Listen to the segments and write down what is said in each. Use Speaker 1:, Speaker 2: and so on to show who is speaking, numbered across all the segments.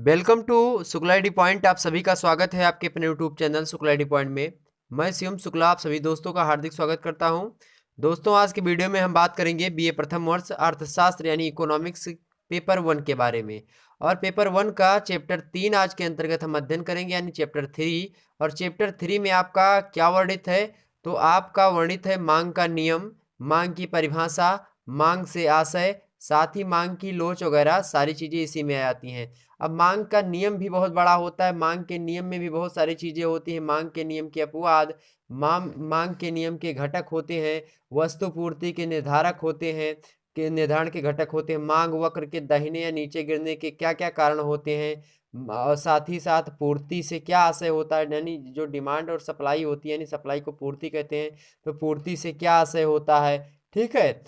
Speaker 1: Welcome to Shukla D point. आप सभी का स्वागत है आपके अपने YouTube channel Shukla D point में। मैं शिवम शुक्ला आप सभी दोस्तों का हार्दिक स्वागत करता हूं। दोस्तों, आज की वीडियो में हम बात करेंगे बीए प्रथम वर्ष अर्थशास्त्र यानी इकोनॉमिक्स पेपर 1 के बारे में। और पेपर 1 का चैप्टर 3 आज के अंतर्गत हम अध्ययन करेंगे यानी चैप्टर 3। और चैप्टर 3 में आपका क्या वर्णित है? तो आपका वर्णित है मांग का नियम, मांग की परिभाषा, मांग से आशय, साथ ही मांग की लोच वगैरह सारी चीजें इसी में आती हैं। अब मांग का नियम भी बहुत बड़ा होता है। मांग के नियम में भी बहुत सारी चीजें होती हैं। मांग के नियम के अपवाद, मांग के नियम के घटक होते हैं, वस्तु पूर्ति के निर्धारक होते हैं, के निर्धारण के घटक होते हैं, मांग वक्र के दाहिने या नीचे गिरने के क्या क्या कारण होते हैं, और साथ ही साथ पूर्ति से क्या आशय होता है, यानी जो डिमांड और सप्लाई होती है, यानी सप्लाई को पूर्ति कहते हैं, तो पूर्ति से क्या आशय होता है। ठीक है।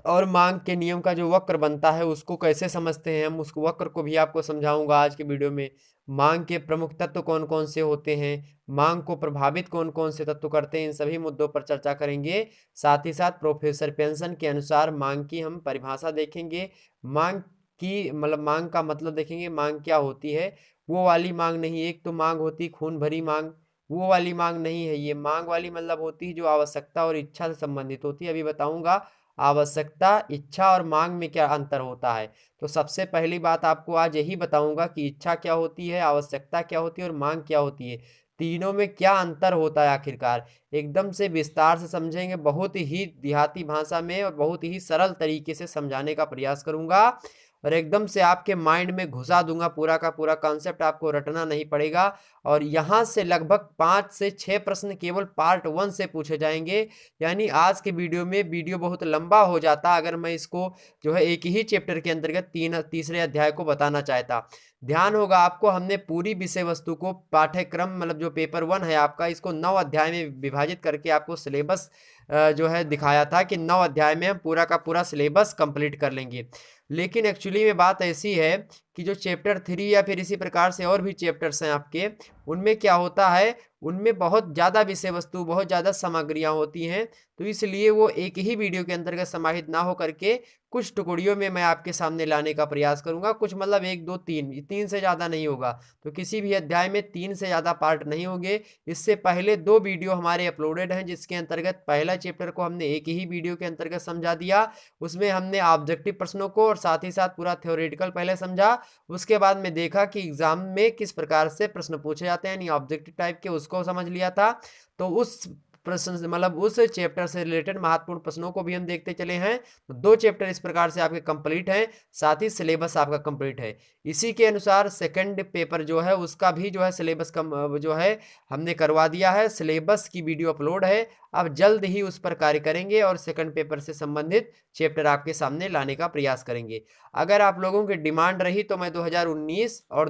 Speaker 1: और मांग के नियम का जो वक्र बनता है उसको कैसे समझते हैं, हम उस वक्र को भी आपको समझाऊंगा आज के वीडियो में। मांग के प्रमुख तत्व कौन कौन से होते हैं, मांग को प्रभावित कौन कौन से तत्व करते हैं, इन सभी मुद्दों पर चर्चा करेंगे। साथ ही साथ प्रोफेसर पेंसन के अनुसार मांग की हम परिभाषा देखेंगे। मांग की मतलब मांग का मतलब देखेंगे, मांग क्या होती है। वो वाली मांग नहीं, एक तो मांग होती खून भरी मांग, वो वाली मांग नहीं है। ये मांग वाली मतलब होती है जो आवश्यकता और इच्छा से संबंधित होती है। अभी बताऊंगा आवश्यकता, इच्छा और मांग में क्या अंतर होता है। तो सबसे पहली बात आपको आज यही बताऊंगा कि इच्छा क्या होती है, आवश्यकता क्या होती है और मांग क्या होती है, तीनों में क्या अंतर होता है आखिरकार। एकदम से विस्तार से समझेंगे, बहुत ही देहाती भाषा में और बहुत ही सरल तरीके से समझाने का प्रयास करूंगा। और एकदम से आपके माइंड में घुसा दूंगा, पूरा का पूरा कॉन्सेप्ट आपको रटना नहीं पड़ेगा। और यहाँ से लगभग 5 से 6 प्रश्न केवल पार्ट 1 से पूछे जाएंगे। यानी आज के वीडियो में वीडियो बहुत लंबा हो जाता अगर मैं इसको जो है एक ही चैप्टर के अंतर्गत तीसरे अध्याय को बताना चाहता। ध्यान होगा आपको, हमने पूरी विषय वस्तु को पाठ्यक्रम मतलब जो पेपर 1 है आपका, इसको 9 अध्याय में विभाजित करके आपको सिलेबस जो है दिखाया था कि 9 अध्याय में हम पूरा का पूरा सिलेबस कंप्लीट कर लेंगे। लेकिन एक्चुअली में बात ऐसी है कि जो चैप्टर 3 या फिर इसी प्रकार से और भी चैप्टर्स हैं आपके, उनमें क्या होता है, उनमें बहुत ज़्यादा विषय वस्तु, बहुत ज़्यादा सामग्रियाँ होती हैं। तो इसलिए वो एक ही वीडियो के अंतर्गत समाहित ना हो करके कुछ टुकड़ियों में मैं आपके सामने लाने का प्रयास करूंगा। कुछ मतलब 1 2 3, 3 से ज़्यादा नहीं होगा। तो किसी भी अध्याय में 3 से ज़्यादा पार्ट नहीं होंगे। इससे पहले 2 वीडियो हमारे अपलोडेड हैं जिसके अंतर्गत पहला चैप्टर को हमने एक ही वीडियो के अंतर्गत समझा दिया। उसमें हमने ऑब्जेक्टिव प्रश्नों को और साथ ही साथ पूरा थ्योरेटिकल पहले समझा। उसके बाद में देखा कि एग्जाम में किस प्रकार से प्रश्न पूछे जाते हैं, यानी ऑब्जेक्टिव टाइप के, उसको समझ लिया था। तो उस प्रश्न मतलब उस चैप्टर से रिलेटेड महत्वपूर्ण प्रश्नों को भी हम देखते चले हैं। तो 2 चैप्टर इस प्रकार से आपके कंप्लीट हैं, साथ ही सिलेबस आपका कंप्लीट है। इसी के अनुसार सेकंड पेपर जो है उसका भी जो है सिलेबस जो है हमने करवा दिया है। सिलेबस की वीडियो अपलोड है, अब जल्द ही उस पर कार्य करेंगे और सेकंड पेपर से संबंधित चैप्टर आपके सामने लाने का प्रयास करेंगे। अगर आप लोगों की डिमांड रही तो मैं 2019 और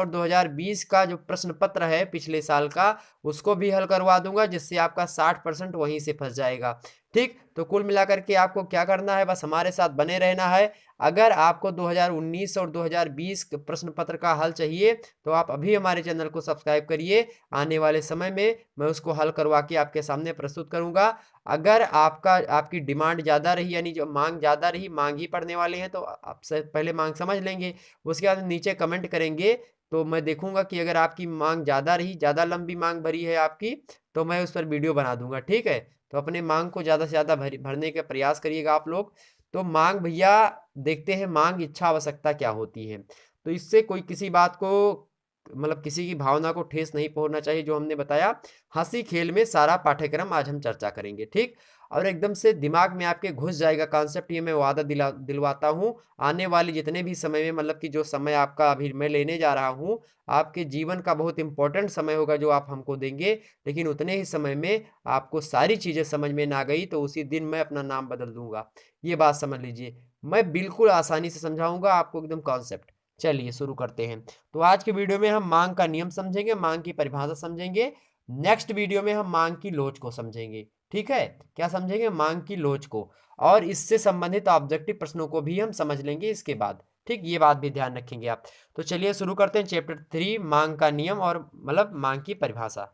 Speaker 1: 2020 का जो प्रश्न पत्र है पिछले साल का, उसको भी हल करवा दूंगा, जिससे आपका 60% वहीं से फंस जाएगा। ठीक, तो कुल मिलाकर के आपको क्या करना है, बस हमारे साथ बने रहना है। अगर आपको 2019 और 2020 प्रश्न पत्र का हल चाहिए तो आप अभी हमारे चैनल को सब्सक्राइब करिए। आने वाले समय में मैं उसको हल करवा के आपके सामने प्रस्तुत करूंगा। अगर आपकी डिमांड ज़्यादा रही, यानी जो मांग ज़्यादा रही, मांग ही पढ़ने वाले हैं, तो आपसे पहले मांग समझ लेंगे। उसके बाद नीचे कमेंट करेंगे तो मैं देखूंगा कि अगर आपकी मांग ज़्यादा रही, ज़्यादा लंबी मांग भरी है आपकी, तो मैं उस पर वीडियो बना दूंगा। ठीक है, तो अपने मांग को ज़्यादा से ज़्यादा भरने का प्रयास करिएगा आप लोग। तो मांग भैया देखते हैं, मांग इच्छा आवश्यकता क्या होती है। तो इससे कोई किसी बात को मतलब किसी की भावना को ठेस नहीं पहुंचना चाहिए। जो हमने बताया, हंसी खेल में सारा पाठ्यक्रम आज हम चर्चा करेंगे। ठीक, और एकदम से दिमाग में आपके घुस जाएगा कॉन्सेप्ट, ये मैं वादा दिलवाता हूँ। आने वाले जितने भी समय में मतलब कि जो समय आपका अभी मैं लेने जा रहा हूँ, आपके जीवन का बहुत इंपॉर्टेंट समय होगा जो आप हमको देंगे। लेकिन उतने ही समय में आपको सारी चीज़ें समझ में ना गई तो उसी दिन मैं अपना नाम बदल दूंगा। ये बात समझ लीजिए, मैं बिल्कुल आसानी से समझाऊंगा आपको एकदम कॉन्सेप्ट। चलिए शुरू करते हैं। तो आज के वीडियो में हम मांग का नियम समझेंगे, मांग की परिभाषा समझेंगे। नेक्स्ट वीडियो में हम मांग की लोच को समझेंगे। ठीक है, क्या समझेंगे? मांग की लोच को, और इससे संबंधित ऑब्जेक्टिव प्रश्नों को भी हम समझ लेंगे इसके बाद। ठीक, ये बात भी ध्यान रखेंगे आप। तो चलिए शुरू करते हैं चैप्टर 3, मांग का नियम और मतलब मांग की परिभाषा।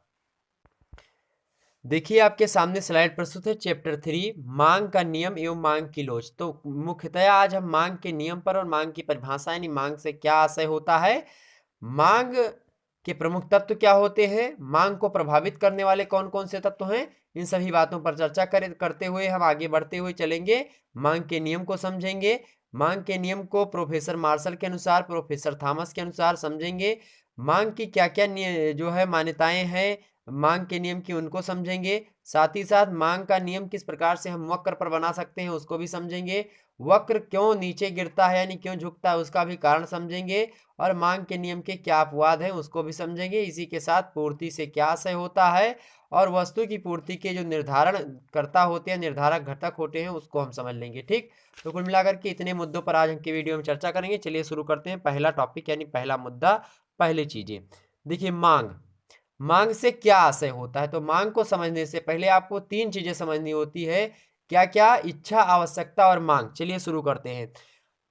Speaker 1: देखिए आपके सामने स्लाइड प्रस्तुत है चैप्टर 3 मांग का नियम एवं मांग की लोच। तो मुख्यतः आज हम मांग के नियम पर और मांग की परिभाषा यानी मांग से क्या आशय होता है, मांग के प्रमुख तत्व क्या होते हैं, मांग को प्रभावित करने वाले कौन कौन से तत्व हैं, इन सभी बातों पर चर्चा करते हुए हम आगे बढ़ते हुए चलेंगे। मांग के नियम को समझेंगे, मांग के नियम को प्रोफेसर मार्शल के अनुसार, प्रोफेसर थॉमस के अनुसार समझेंगे। मांग की क्या क्या जो है मान्यताएं हैं मांग के नियम की, उनको समझेंगे। साथ ही साथ मांग का नियम किस प्रकार से हम वक्र पर बना सकते हैं उसको भी समझेंगे। वक्र क्यों नीचे गिरता है यानी क्यों झुकता है उसका भी कारण समझेंगे। और मांग के नियम के क्या अपवाद हैं उसको भी समझेंगे। इसी के साथ पूर्ति से क्या आशय होता है और वस्तु की पूर्ति के जो निर्धारण करता होते हैं, निर्धारक घटक होते हैं, उसको हम समझ लेंगे। ठीक, तो कुल मिलाकर के इतने मुद्दों पर आज हम की वीडियो में चर्चा करेंगे। चलिए शुरू करते हैं। पहला टॉपिक यानी पहला मुद्दा, पहले चीजें देखिए। मांग, मांग से क्या आशय होता है, तो मांग को समझने से पहले आपको तीन चीजें समझनी होती है। क्या क्या? इच्छा, आवश्यकता और मांग। चलिए शुरू करते हैं।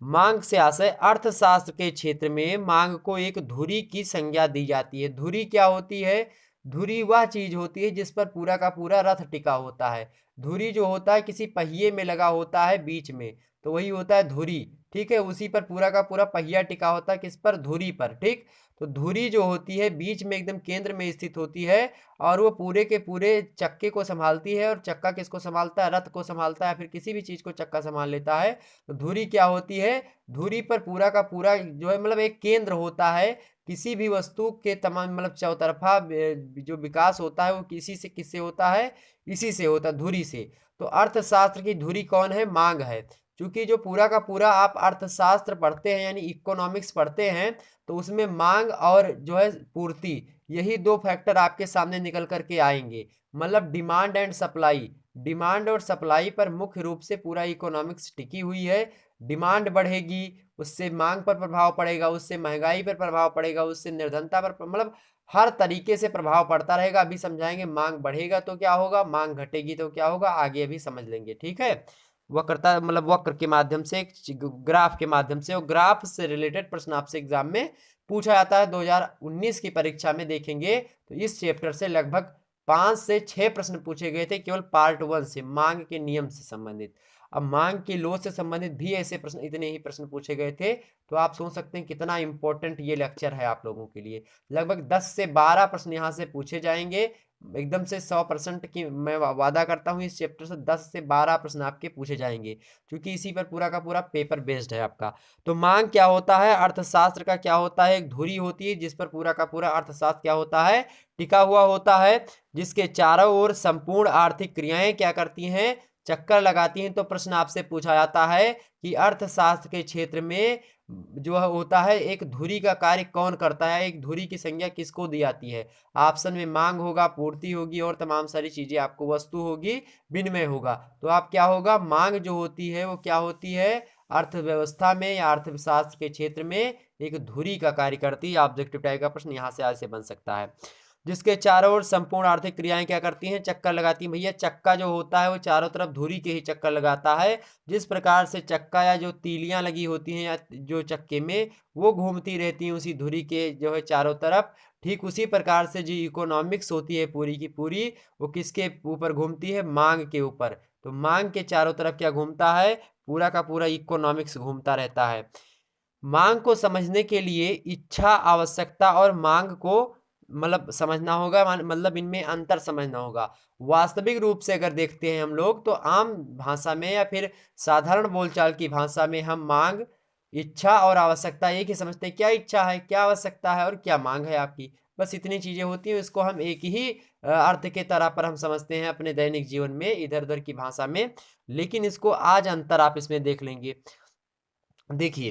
Speaker 1: मांग से आशय, अर्थशास्त्र के क्षेत्र में मांग को एक धुरी की संज्ञा दी जाती है। धुरी क्या होती है? धुरी वह चीज होती है जिस पर पूरा का पूरा रथ टिका होता है। धुरी जो होता है किसी पहिए में लगा होता है बीच में, तो वही होता है धुरी। ठीक है, उसी पर पूरा का पूरा पहिया टिका होता है, किस पर? धुरी पर। ठीक, तो धुरी जो होती है बीच में एकदम केंद्र में स्थित होती है और वो पूरे के पूरे चक्के को संभालती है। और चक्का किसको संभालता है? रथ को संभालता है, फिर किसी भी चीज को चक्का संभाल लेता है। तो धुरी क्या होती है? धुरी पर पूरा का पूरा जो है मतलब एक केंद्र होता है। किसी भी वस्तु के तमाम मतलब चौतरफा जो विकास होता है वो किसी से किससे होता है? इसी से होता है, धुरी से। तो अर्थशास्त्र की धुरी कौन है? मांग है। क्योंकि जो पूरा का पूरा आप अर्थशास्त्र पढ़ते हैं यानी इकोनॉमिक्स पढ़ते हैं, तो उसमें मांग और जो है पूर्ति, यही दो फैक्टर आपके सामने निकल करके आएंगे। मतलब डिमांड एंड सप्लाई, डिमांड और सप्लाई पर मुख्य रूप से पूरा इकोनॉमिक्स टिकी हुई है। डिमांड बढ़ेगी, उससे मांग पर प्रभाव पड़ेगा, उससे महंगाई पर प्रभाव पड़ेगा, उससे निर्धनता पर, मतलब हर तरीके से प्रभाव पड़ता रहेगा। अभी समझाएंगे। मांग बढ़ेगा तो क्या होगा, मांग घटेगी तो क्या होगा, आगे अभी समझ लेंगे। ठीक है, वक्रता मतलब वक्र के माध्यम से, ग्राफ के माध्यम से, और ग्राफ से रिलेटेड प्रश्न आपसे एग्जाम में पूछा जाता है। 2019 की परीक्षा में देखेंगे तो इस चैप्टर से लगभग 5 से 6 प्रश्न पूछे गए थे, केवल पार्ट 1 से, मांग के नियम से संबंधित। अब मांग की लो से संबंधित भी ऐसे प्रश्न, इतने ही प्रश्न पूछे गए थे। तो आप सोच सकते हैं कितना इंपॉर्टेंट ये लेक्चर है आप लोगों के लिए। लगभग 10 से 12 प्रश्न यहाँ से पूछे जाएंगे। एकदम से 100% की मैं वादा करता हूँ, इस चैप्टर से 10 से 12 प्रश्न आपके पूछे जाएंगे, क्योंकि इसी पर पूरा का पूरा पेपर बेस्ड है आपका। तो मांग क्या होता है? अर्थशास्त्र का क्या होता है? एक धुरी होती है जिस पर पूरा का पूरा अर्थशास्त्र क्या होता है? टिका हुआ होता है, जिसके चारों ओर संपूर्ण आर्थिक क्रियाएं क्या करती हैं? चक्कर लगाती हैं। तो प्रश्न आपसे पूछा जाता है कि अर्थशास्त्र के क्षेत्र में जो होता है एक धुरी का कार्य कौन करता है, एक धुरी की संज्ञा किसको दी जाती है? ऑप्शन में मांग होगा, पूर्ति होगी और तमाम सारी चीजें, आपको वस्तु होगी, विनिमय होगा। तो आप क्या होगा? मांग जो होती है वो क्या होती है? अर्थव्यवस्था में या अर्थशास्त्र के क्षेत्र में एक धुरी का कार्य करती है। ऑब्जेक्टिव टाइप का प्रश्न यहाँ से आज से बन सकता है। जिसके चारों ओर संपूर्ण आर्थिक क्रियाएं क्या करती हैं? चक्कर लगाती हैं। भैया चक्का जो होता है वो चारों तरफ धुरी के ही चक्कर लगाता है। जिस प्रकार से चक्का या जो तीलियां लगी होती हैं या जो चक्के में, वो घूमती रहती हैं उसी धुरी के जो है चारों तरफ, ठीक उसी प्रकार से जो इकोनॉमिक्स होती है पूरी की पूरी, वो किसके ऊपर घूमती है? मांग के ऊपर। तो मांग के चारों तरफ क्या घूमता है? पूरा का पूरा इकोनॉमिक्स घूमता रहता है। मांग को समझने के लिए इच्छा, आवश्यकता और मांग को मतलब समझना होगा, मतलब इनमें अंतर समझना होगा। वास्तविक रूप से अगर देखते हैं हम लोग, तो आम भाषा में या फिर साधारण बोलचाल की भाषा में हम मांग, इच्छा और आवश्यकता एक ही समझते हैं। क्या इच्छा है, क्या आवश्यकता है और क्या मांग है आपकी, बस इतनी चीजें होती हैं। इसको हम एक ही अर्थ के तरह पर हम समझते हैं अपने दैनिक जीवन में, इधर उधर की भाषा में। लेकिन इसको आज अंतर आप इसमें देख लेंगे। देखिए,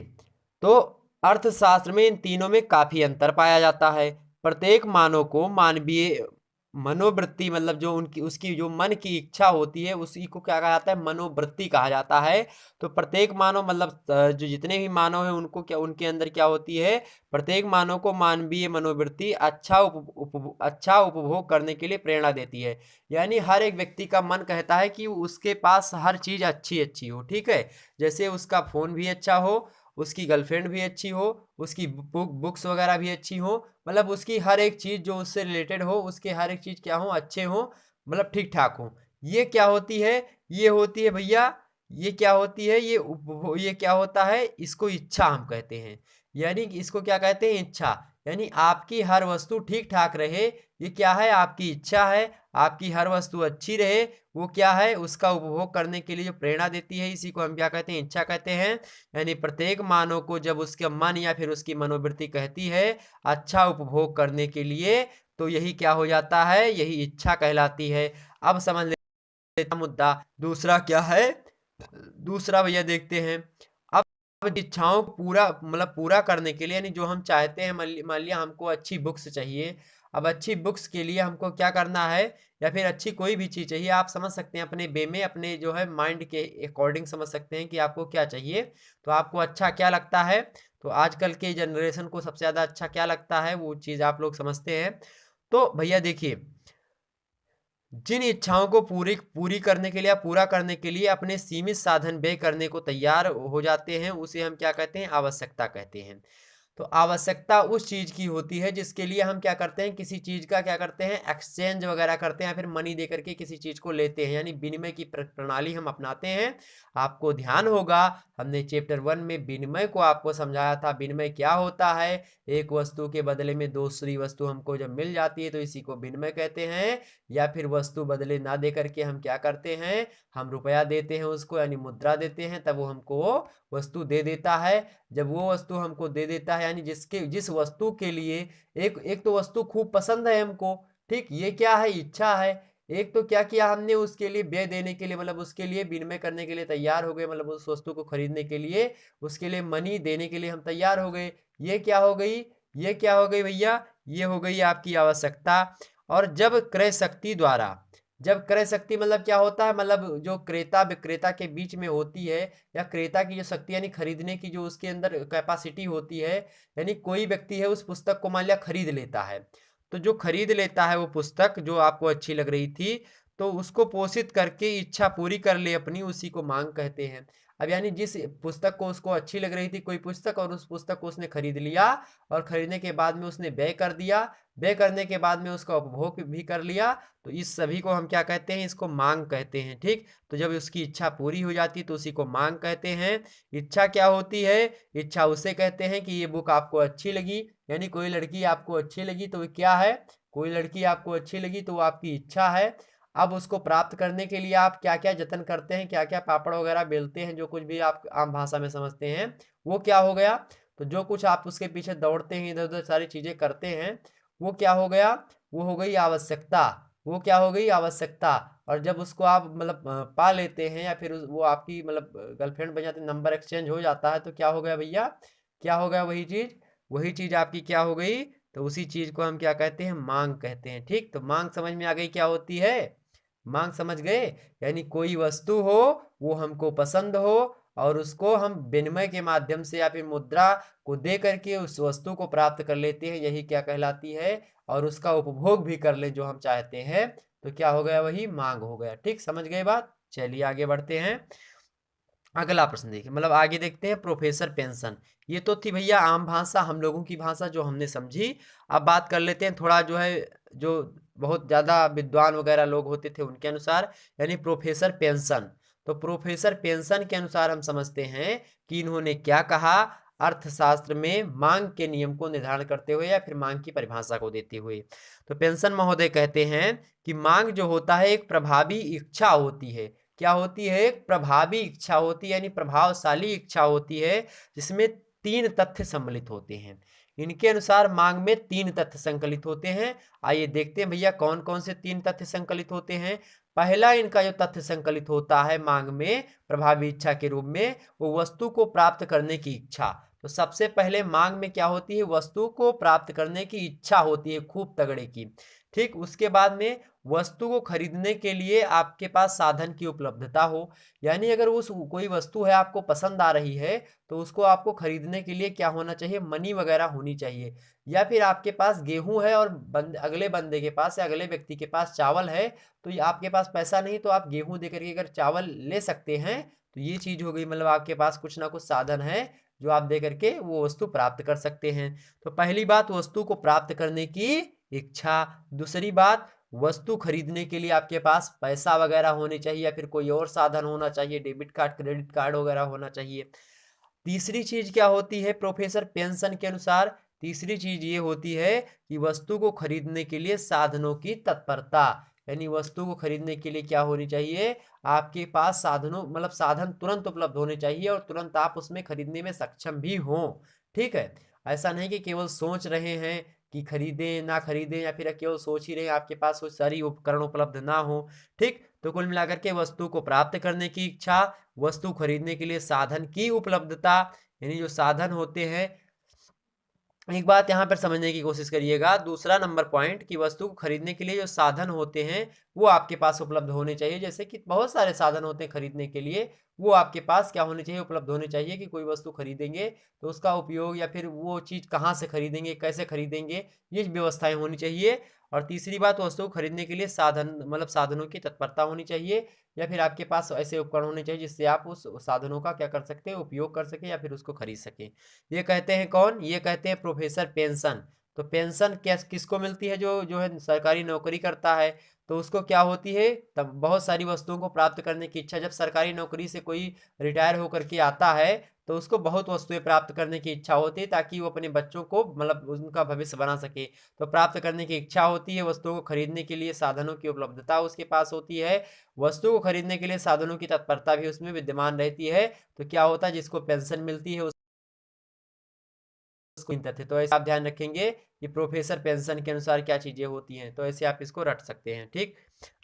Speaker 1: तो अर्थशास्त्र में इन तीनों में काफी अंतर पाया जाता है। प्रत्येक मानव को मानवीय मनोवृत्ति, मतलब जो उनकी उसकी जो मन की इच्छा होती है उसी को क्या कहा जाता है? मनोवृत्ति कहा जाता है। तो प्रत्येक मानव मतलब जो जितने भी मानव हैं उनको क्या, उनके अंदर क्या होती है? प्रत्येक मानव को मानवीय मनोवृत्ति अच्छा उपभोग करने के लिए प्रेरणा देती है। यानी हर एक व्यक्ति का मन कहता है कि उसके पास हर चीज अच्छी अच्छी हो। ठीक है, जैसे उसका फोन भी अच्छा हो, उसकी गर्लफ्रेंड भी अच्छी हो, उसकी बुक्स वगैरह भी अच्छी हो, मतलब उसकी हर एक चीज जो उससे रिलेटेड हो, उसके हर एक चीज क्या हो? अच्छे हो। मतलब ठीक ठाक हो। ये क्या होती है? ये होती है भैया, ये क्या होती है? ये क्या होता है? इसको इच्छा हम कहते हैं। यानी कि इसको क्या कहते हैं? इच्छा। यानी आपकी हर वस्तु ठीक ठाक रहे, ये क्या है? आपकी इच्छा है। आपकी हर वस्तु अच्छी रहे, वो क्या है? उसका उपभोग करने के लिए जो प्रेरणा देती है, इसी को हम क्या कहते हैं? इच्छा कहते हैं। यानी प्रत्येक मानव को जब उसके मन या फिर उसकी मनोवृत्ति कहती है अच्छा उपभोग करने के लिए, तो यही क्या हो जाता है? यही इच्छा कहलाती है। अब समझ लेते मुद्दा दूसरा क्या है? दूसरा भैया देखते हैं। अब इच्छाओं को पूरा मतलब पूरा करने के लिए, यानी जो हम चाहते हैं, मान लिया हमको अच्छी बुक्स चाहिए। अब अच्छी बुक्स के लिए हमको क्या करना है, या फिर अच्छी कोई भी चीज़ चाहिए, आप समझ सकते हैं अपने वे में, अपने जो है माइंड के अकॉर्डिंग समझ सकते हैं कि आपको क्या चाहिए। तो आपको अच्छा क्या लगता है? तो आजकल के जनरेशन को सबसे ज़्यादा अच्छा क्या लगता है, वो चीज़ आप लोग समझते हैं। तो भैया देखिए, जिन इच्छाओं को पूरी पूरी करने के लिए या पूरा करने के लिए अपने सीमित साधन व्यय करने को तैयार हो जाते हैं, उसे हम क्या कहते हैं? आवश्यकता कहते हैं। तो आवश्यकता उस चीज़ की होती है जिसके लिए हम क्या करते हैं? किसी चीज़ का क्या करते हैं? एक्सचेंज वगैरह करते हैं, या फिर मनी दे करके किसी चीज़ को लेते हैं, यानी विनिमय की प्रणाली हम अपनाते हैं। आपको ध्यान होगा, हमने चैप्टर 1 में विनिमय को आपको समझाया था। विनिमय क्या होता है? एक वस्तु के बदले में दूसरी वस्तु हमको जब मिल जाती है तो इसी को विनिमय कहते हैं। या फिर वस्तु बदले ना दे करके हम क्या करते हैं? हम रुपया देते हैं उसको, यानी मुद्रा देते हैं, तब वो हमको वस्तु दे देता है। जब वो वस्तु हमको दे देता है, यानी जिस वस्तु के लिए एक एक तो वस्तु खूब पसंद है हमको, ठीक, ये क्या है? इच्छा है। एक तो क्या किया हमने उसके लिए व्यय देने के लिए, मतलब उसके लिए विनिमय करने के लिए तैयार हो गए, मतलब उस वस्तु को खरीदने के लिए उसके लिए मनी देने के लिए हम तैयार हो गए। ये क्या हो गई? ये क्या हो गई भैया? ये हो गई आपकी आवश्यकता। और जब क्रय शक्ति मतलब क्या होता है? मतलब जो क्रेता विक्रेता के बीच में होती है, या क्रेता की जो शक्ति यानी खरीदने की जो उसके अंदर कैपेसिटी होती है, यानी कोई व्यक्ति है उस पुस्तक को मान लिया खरीद लेता है, तो जो खरीद लेता है वो पुस्तक जो आपको अच्छी लग रही थी, तो उसको पोषित करके इच्छा पूरी कर ले अपनी, उसी को मांग कहते हैं। अब यानी जिस पुस्तक को उसको अच्छी लग रही थी कोई पुस्तक, और उस पुस्तक को उसने खरीद लिया, और खरीदने के बाद में उसने व्यय कर दिया, व्यय करने के बाद में उसका उपभोग भी कर लिया, तो इस सभी को हम क्या कहते हैं? इसको मांग कहते हैं। ठीक, तो जब उसकी इच्छा पूरी हो जाती है तो उसी को मांग कहते हैं। इच्छा क्या होती है? इच्छा उसे कहते हैं कि ये बुक आपको अच्छी लगी, यानी कोई लड़की आपको अच्छी लगी तो क्या है? कोई लड़की आपको अच्छी लगी तो वो आपकी इच्छा है। अब उसको प्राप्त करने के लिए आप क्या क्या जतन करते हैं, क्या क्या पापड़ वगैरह बेलते हैं, जो कुछ भी आप आम भाषा में समझते हैं, वो क्या हो गया? तो जो कुछ आप उसके पीछे दौड़ते हैं, इधर उधर सारी चीज़ें करते हैं, वो क्या हो गया? वो हो गई आवश्यकता। वो क्या हो गई? आवश्यकता। और जब उसको आप मतलब पा लेते हैं, या फिर वो आपकी मतलब गर्लफ्रेंड बन जाती है, नंबर एक्सचेंज हो जाता है, तो क्या हो गया भैया? क्या हो गया? वही चीज़ आपकी क्या हो गई? तो उसी चीज़ को हम क्या कहते हैं? मांग कहते हैं। ठीक, तो मांग समझ में आ गई क्या होती है? मांग समझ गए? यानी कोई वस्तु हो, वो हमको पसंद हो, और उसको हम विनिमय के माध्यम से या फिर मुद्रा को दे करके उस वस्तु को प्राप्त कर लेते हैं, यही क्या कहलाती है? और उसका उपभोग भी कर ले जो हम चाहते हैं, तो क्या हो गया? वही मांग हो गया। ठीक, समझ गए बात? चलिए आगे बढ़ते हैं। अगला प्रश्न देखिए, मतलब आगे देखते हैं प्रोफेसर पेंशन। ये तो थी भैया आम भाषा, हम लोगों की भाषा जो हमने समझी। अब बात कर लेते हैं थोड़ा जो है, जो बहुत ज़्यादा विद्वान वगैरह लोग होते थे उनके अनुसार, यानी प्रोफेसर पेंशन। तो प्रोफेसर पेंशन के अनुसार हम समझते हैं कि इन्होंने क्या कहा, अर्थशास्त्र में मांग के नियम को निर्धारण करते हुए या फिर मांग की परिभाषा को देते हुए। तो पेंशन महोदय कहते हैं कि मांग जो होता है एक प्रभावी इच्छा होती है। क्या होती है? एक प्रभावी इच्छा होती है, यानी प्रभावशाली इच्छा होती है, जिसमें 3 तथ्य सम्मिलित होते हैं। इनके अनुसार मांग में 3 तथ्य संकलित होते हैं। आइए देखते हैं भैया कौन कौन से 3 तथ्य संकलित होते हैं। पहला इनका जो तथ्य संकलित होता है मांग में प्रभावी इच्छा के रूप में, वो वस्तु को प्राप्त करने की इच्छा। तो सबसे पहले मांग में क्या होती है? वस्तु को प्राप्त करने की इच्छा होती है खूब तगड़े की। ठीक, उसके बाद में वस्तु को खरीदने के लिए आपके पास साधन की उपलब्धता हो, यानी अगर उस कोई वस्तु है आपको पसंद आ रही है, तो उसको आपको खरीदने के लिए क्या होना चाहिए? मनी वगैरह होनी चाहिए। या फिर आपके पास गेहूं है और अगले बंदे के पास या अगले व्यक्ति के पास चावल है, तो ये आपके पास पैसा नहीं, तो आप गेहूं दे करके अगर चावल ले सकते हैं, तो ये चीज़ हो गई, मतलब आपके पास कुछ ना कुछ साधन है जो आप दे करके वो वस्तु प्राप्त कर सकते हैं। तो पहली बात, वस्तु को प्राप्त करने की इच्छा। दूसरी बात, वस्तु खरीदने के लिए आपके पास पैसा वगैरह होने चाहिए या फिर कोई और साधन होना चाहिए, डेबिट कार्ड, क्रेडिट कार्ड वगैरह होना चाहिए। तीसरी चीज क्या होती है प्रोफेसर पेंशन के अनुसार? तीसरी चीज ये होती है कि वस्तु को खरीदने के लिए साधनों की तत्परता, यानी वस्तु को खरीदने के लिए क्या होनी चाहिए, आपके पास साधनों मतलब साधन तुरंत उपलब्ध होने चाहिए और तुरंत आप उसमें खरीदने में सक्षम भी हों। ठीक है, ऐसा नहीं कि केवल सोच रहे हैं कि खरीदें ना खरीदें, या फिर केवल सोच ही रहे हैं, आपके पास वो सारी उपकरण उपलब्ध ना हो। ठीक, तो कुल मिलाकर के वस्तु को प्राप्त करने की इच्छा, वस्तु खरीदने के लिए साधन की उपलब्धता, यानी जो साधन होते हैं। एक बात यहाँ पर समझने की कोशिश करिएगा, दूसरा नंबर पॉइंट कि वस्तु को खरीदने के लिए जो साधन होते हैं वो आपके पास उपलब्ध होने चाहिए। जैसे कि बहुत सारे साधन होते हैं खरीदने के लिए, वो आपके पास क्या होने चाहिए, उपलब्ध होने चाहिए। कि कोई वस्तु खरीदेंगे तो उसका उपयोग या फिर वो चीज़ कहाँ से खरीदेंगे, कैसे खरीदेंगे, ये व्यवस्थाएं होनी चाहिए। और तीसरी बात, वस्तु को खरीदने के लिए साधन मतलब साधनों की तत्परता होनी चाहिए, या फिर आपके पास ऐसे उपकरण होने चाहिए जिससे आप उस साधनों का क्या कर सकते हैं, उपयोग कर सकें या फिर उसको खरीद सकें। ये कहते हैं कौन, ये कहते हैं प्रोफेसर पेंशन। तो पेंशन किसको मिलती है, जो जो है सरकारी नौकरी करता है, तो उसको क्या होती है, तब बहुत सारी वस्तुओं को प्राप्त करने की इच्छा। जब सरकारी नौकरी से कोई रिटायर होकर के आता है तो उसको बहुत वस्तुएं प्राप्त करने की इच्छा होती है ताकि वो अपने बच्चों को मतलब उनका भविष्य बना सके। तो प्राप्त करने की इच्छा होती है, वस्तुओं को खरीदने के लिए साधनों की उपलब्धता उसके पास होती है, वस्तु को खरीदने के लिए साधनों की तत्परता भी उसमें विद्यमान रहती है। तो क्या होता है, जिसको पेंशन मिलती है उसको थे। तो ऐसे आप ध्यान रखेंगे कि प्रोफेसर पेंशन के अनुसार क्या चीजें होती हैं, तो ऐसे आप इसको रट सकते हैं। ठीक,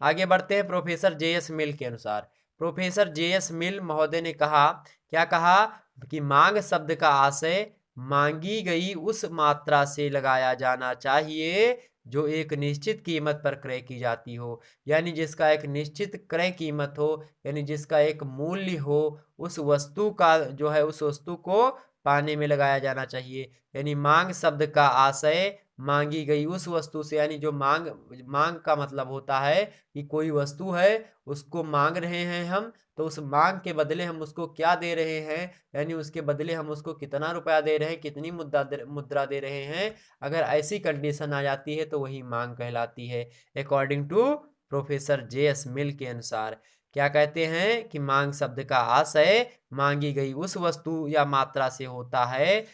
Speaker 1: आगे बढ़ते हैं प्रोफेसर जे.एस. मिल के अनुसार। Professor JS. मिल महोदय ने कहा, क्या कहा, कि मांग शब्द का आशय मांगी गई उस मात्रा से लगाया जाना चाहिए जो एक निश्चित कीमत पर क्रय की जाती हो, यानी जिसका एक निश्चित क्रय कीमत हो, यानी जिसका एक मूल्य हो, उस वस्तु का जो है उस वस्तु को पाने में लगाया जाना चाहिए। यानी मांग शब्द का आशय मांगी गई उस वस्तु से, यानी जो मांग, मांग का मतलब होता है कि कोई वस्तु है उसको मांग रहे हैं हम, तो उस मांग के बदले हम उसको क्या दे रहे हैं, यानी उसके बदले हम उसको कितना रुपया दे रहे हैं, कितनी मुद्रा दे रहे हैं। अगर ऐसी कंडीशन आ जाती है तो वही मांग कहलाती है, अकॉर्डिंग टू प्रोफेसर जे.एस. मिल के अनुसार। क्या कहते हैं कि मांग शब्द का आशय मांगी गई उस वस्तु या मात्रा से होता है,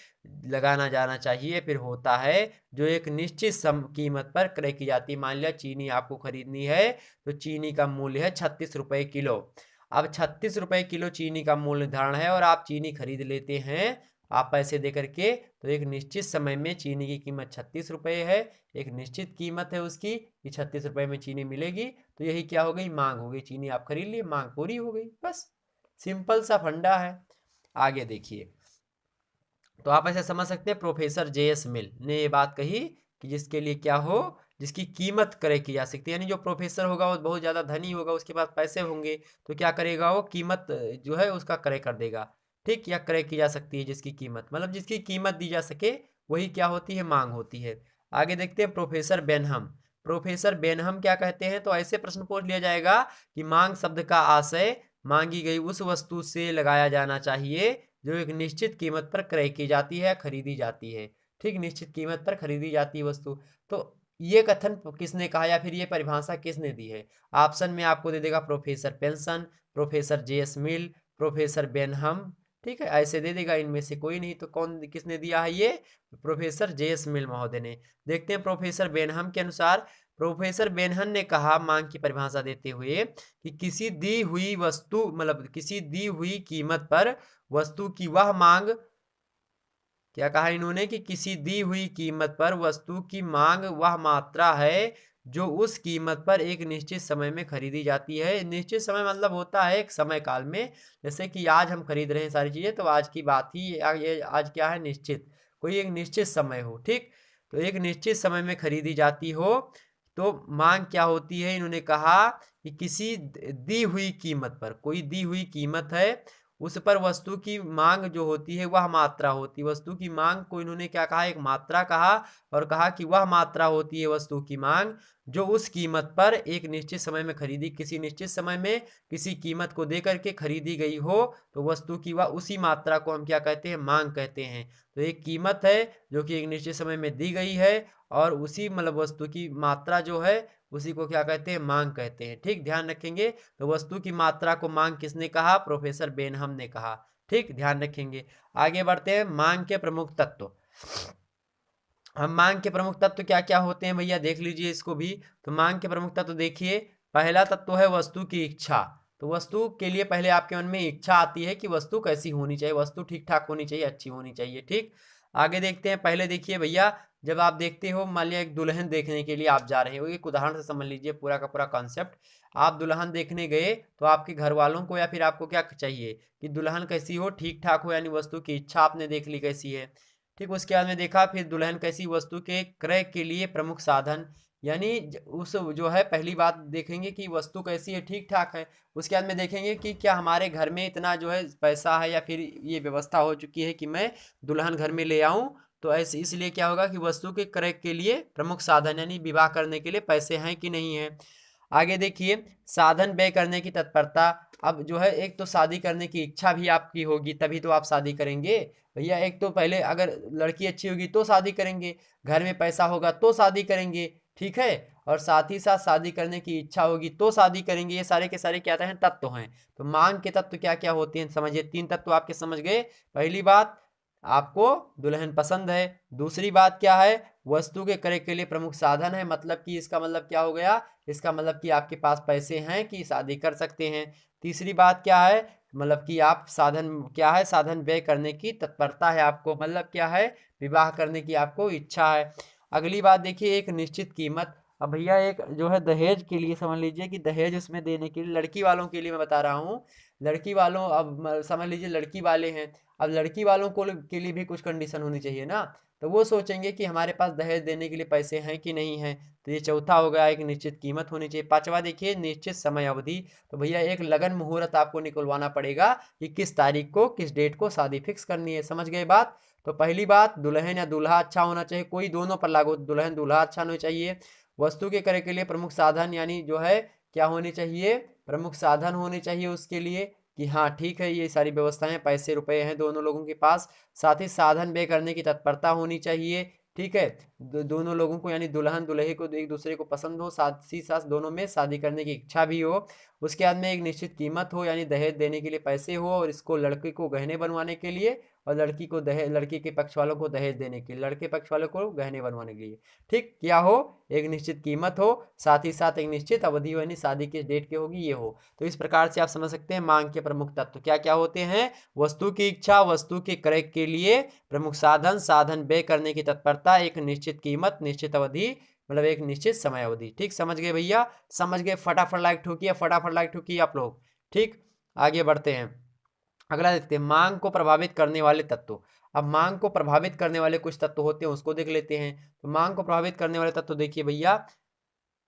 Speaker 1: लगाना जाना चाहिए फिर होता है, जो एक निश्चित कीमत पर क्रय की जाती है। मान लिया चीनी आपको खरीदनी है, तो चीनी का मूल्य है 36 रुपए किलो। अब 36 रुपए किलो चीनी का मूल्य निर्धारण है और आप चीनी खरीद लेते हैं, आप पैसे दे करके, तो एक निश्चित समय में चीनी की कीमत 36 रुपए है, एक निश्चित कीमत है उसकी कि 36 रुपए में चीनी मिलेगी। तो यही क्या हो गई, मांग हो गई। चीनी आप खरीद लिए, मांग पूरी हो गई, बस सिंपल सा फंडा है। आगे देखिए, तो आप ऐसे समझ सकते हैं प्रोफेसर जे.एस. मिल ने ये बात कही कि जिसके लिए क्या हो, जिसकी कीमत क्रय की जा सकती है, यानी जो प्रोफेसर होगा वो बहुत ज़्यादा धनी होगा, उसके पास पैसे होंगे, तो क्या करेगा, वो कीमत जो है उसका क्रय कर देगा। ठीक, या क्रय की जा सकती है जिसकी कीमत, मतलब जिसकी कीमत दी जा सके, वही क्या होती है, मांग होती है। आगे देखते हैं प्रोफेसर बेनहम। प्रोफेसर बेनहम क्या कहते हैं, तो ऐसे प्रश्न पूछ लिया जाएगा कि मांग शब्द का आशय मांगी गई उस वस्तु से लगाया जाना चाहिए जो एक निश्चित कीमत पर क्रय की जाती है, खरीदी जाती है। ठीक, निश्चित कीमत पर खरीदी जाती है वस्तु। तो ये कथन किसने कहा या फिर ये परिभाषा किसने दी है? ऑप्शन में आपको दे देगा प्रोफेसर पेंशन, प्रोफेसर जे.एस. मिल, प्रोफेसर बेनहम। ठीक है, ऐसे दे देगा, इनमें से कोई नहीं। तो कौन किसने दिया है ये? Professor JS. मिल महोदय ने। देखते हैं प्रोफेसर बेनहम के अनुसार। प्रोफेसर बेनहम ने कहा मांग की परिभाषा देते हुए कि किसी दी हुई वस्तु मतलब किसी दी हुई कीमत पर वस्तु की वह मांग, क्या कहा इन्होंने, कि किसी दी हुई कीमत पर वस्तु की मांग वह मात्रा है जो उस कीमत पर एक निश्चित समय में खरीदी जाती है। निश्चित समय मतलब होता है एक समय काल में, जैसे कि आज हम खरीद रहे हैं सारी चीजें, तो आज की बात ही ये आज क्या है, निश्चित, कोई एक निश्चित समय हो। ठीक, तो एक निश्चित समय में खरीदी जाती हो तो मांग क्या होती है, इन्होंने कहा कि किसी दी हुई कीमत पर, कोई दी हुई कीमत है उस पर वस्तु की मांग जो होती है वह मात्रा होती है। वस्तु की मांग को इन्होंने क्या कहा, एक मात्रा कहा, और कहा कि वह मात्रा होती है वस्तु की मांग जो उस कीमत पर एक निश्चित समय में खरीदी, किसी निश्चित समय में किसी कीमत को दे करके खरीदी गई हो, तो वस्तु की वह उसी मात्रा को हम क्या कहते हैं, मांग कहते हैं। तो एक कीमत है जो कि एक निश्चित समय में दी गई है और उसी मतलब वस्तु की मात्रा जो है उसी को क्या कहते हैं, मांग कहते हैं। ठीक, ध्यान रखेंगे। तो वस्तु की मात्रा को मांग किसने कहा, प्रोफेसर बेनहम ने कहा। ठीक, ध्यान रखेंगे। आगे बढ़ते हैं, मांग के प्रमुख तत्व। हम मांग के प्रमुख तत्व क्या क्या होते हैं भैया, देख लीजिए इसको भी। तो मांग के प्रमुख तत्व देखिए, पहला तत्व है वस्तु की इच्छा। तो वस्तु के लिए पहले आपके मन में इच्छा आती है कि वस्तु कैसी होनी चाहिए, वस्तु ठीक ठाक होनी चाहिए, अच्छी होनी चाहिए। ठीक, आगे देखते हैं। पहले देखिए भैया, जब आप देखते हो, मान लिया एक दुल्हन देखने के लिए आप जा रहे हो, एक उदाहरण से समझ लीजिए पूरा का पूरा कॉन्सेप्ट। आप दुल्हन देखने गए तो आपके घर वालों को या फिर आपको क्या चाहिए कि दुल्हन कैसी हो, ठीक ठाक हो, यानी वस्तु की इच्छा आपने देख ली कैसी है। ठीक, उसके बाद में देखा फिर दुल्हन कैसी, वस्तु के क्रय के लिए प्रमुख साधन, यानी उस जो है पहली बात देखेंगे कि वस्तु कैसी है, ठीक ठाक है। उसके बाद में देखेंगे कि क्या हमारे घर में इतना जो है पैसा है या फिर ये व्यवस्था हो चुकी है कि मैं दुल्हन घर में ले आऊं। तो ऐसे इसलिए क्या होगा कि वस्तु के क्रय के लिए प्रमुख साधन, यानी विवाह करने के लिए पैसे हैं कि नहीं है। आगे देखिए, साधन व्यय करने की तत्परता। अब जो है एक तो शादी करने की इच्छा भी आपकी होगी, तभी तो आप शादी करेंगे भैया। एक तो पहले अगर लड़की अच्छी होगी तो शादी करेंगे, घर में पैसा होगा तो शादी करेंगे, ठीक है, और साथ ही साथ शादी करने की इच्छा होगी तो शादी करेंगे। ये सारे के सारे क्या हैं, तत्व हैं। तो मांग के तत्व क्या क्या होते हैं समझिए, 3 तत्व आपके समझ गए। पहली बात, आपको दुल्हन पसंद है। दूसरी बात क्या है, वस्तु के क्रय के लिए प्रमुख साधन है, मतलब कि इसका मतलब क्या हो गया, इसका मतलब कि आपके पास पैसे हैं कि शादी कर सकते हैं। तीसरी बात क्या है, मतलब कि आप साधन क्या है, साधन व्यय करने की तत्परता है आपको, मतलब क्या है, विवाह करने की आपको इच्छा है। अगली बात देखिए, एक निश्चित कीमत। अब भैया एक जो है दहेज के लिए समझ लीजिए कि दहेज उसमें देने के लिए, लड़की वालों के लिए मैं बता रहा हूँ, लड़की वालों, अब समझ लीजिए लड़की वाले हैं, अब लड़की वालों को के लिए भी कुछ कंडीशन होनी चाहिए ना। तो वो सोचेंगे कि हमारे पास दहेज देने के लिए पैसे हैं कि नहीं है। तो ये चौथा हो गया, एक निश्चित कीमत होनी चाहिए। पांचवा देखिए, निश्चित समय अवधि। तो भैया एक लगन मुहूर्त आपको निकलवाना पड़ेगा कि किस तारीख को, किस डेट को शादी फिक्स करनी है। समझ गए बात। तो पहली बात, दुल्हन या दूल्हा अच्छा होना चाहिए, कोई दोनों पर लागू, दुल्हन दूल्हा अच्छा होना चाहिए। वस्तु के क्रय के लिए प्रमुख साधन, यानी जो है क्या होनी चाहिए, प्रमुख साधन होने चाहिए उसके लिए कि हाँ ठीक है, ये सारी व्यवस्थाएं, पैसे रुपए हैं दोनों लोगों के पास। साथ ही साधन व्यय करने की तत्परता होनी चाहिए, ठीक है। दोनों लोगों को, यानी दुल्हन दुल्हे को एक दूसरे को पसंद हो, साथ ही साथ दोनों में शादी करने की इच्छा भी हो। उसके बाद में एक निश्चित कीमत हो, यानी दहेज देने के लिए पैसे हो, और इसको लड़के को गहने बनवाने के लिए, और लड़की को दहेज, लड़की के पक्ष वालों को दहेज देने के लिए, लड़के पक्ष वालों को गहने बनवाने के लिए। ठीक, क्या हो, एक निश्चित कीमत हो, साथ ही साथ एक निश्चित अवधि हो, यानी शादी किस डेट की होगी ये हो। तो इस प्रकार से आप समझ सकते हैं मांग के प्रमुख तत्व क्या क्या होते हैं। वस्तु की इच्छा, वस्तु के क्रय के लिए प्रमुख साधन, साधन व्यय करने की तत्परता, एक निश्चित कीमत, निश्चित अवधि, मतलब एक निश्चित समय अवधि। ठीक, समझ गए भैया, समझ गए। फटाफट लाइक ठोकिए, फटाफट लाइक ठोकिए आप लोग। ठीक, आगे बढ़ते हैं। अगला देखते हैं, मांग को प्रभावित करने वाले तत्व। अब मांग को प्रभावित करने वाले कुछ तत्व होते हैं, उसको देख लेते हैं। तो मांग को प्रभावित करने वाले तत्व देखिए भैया,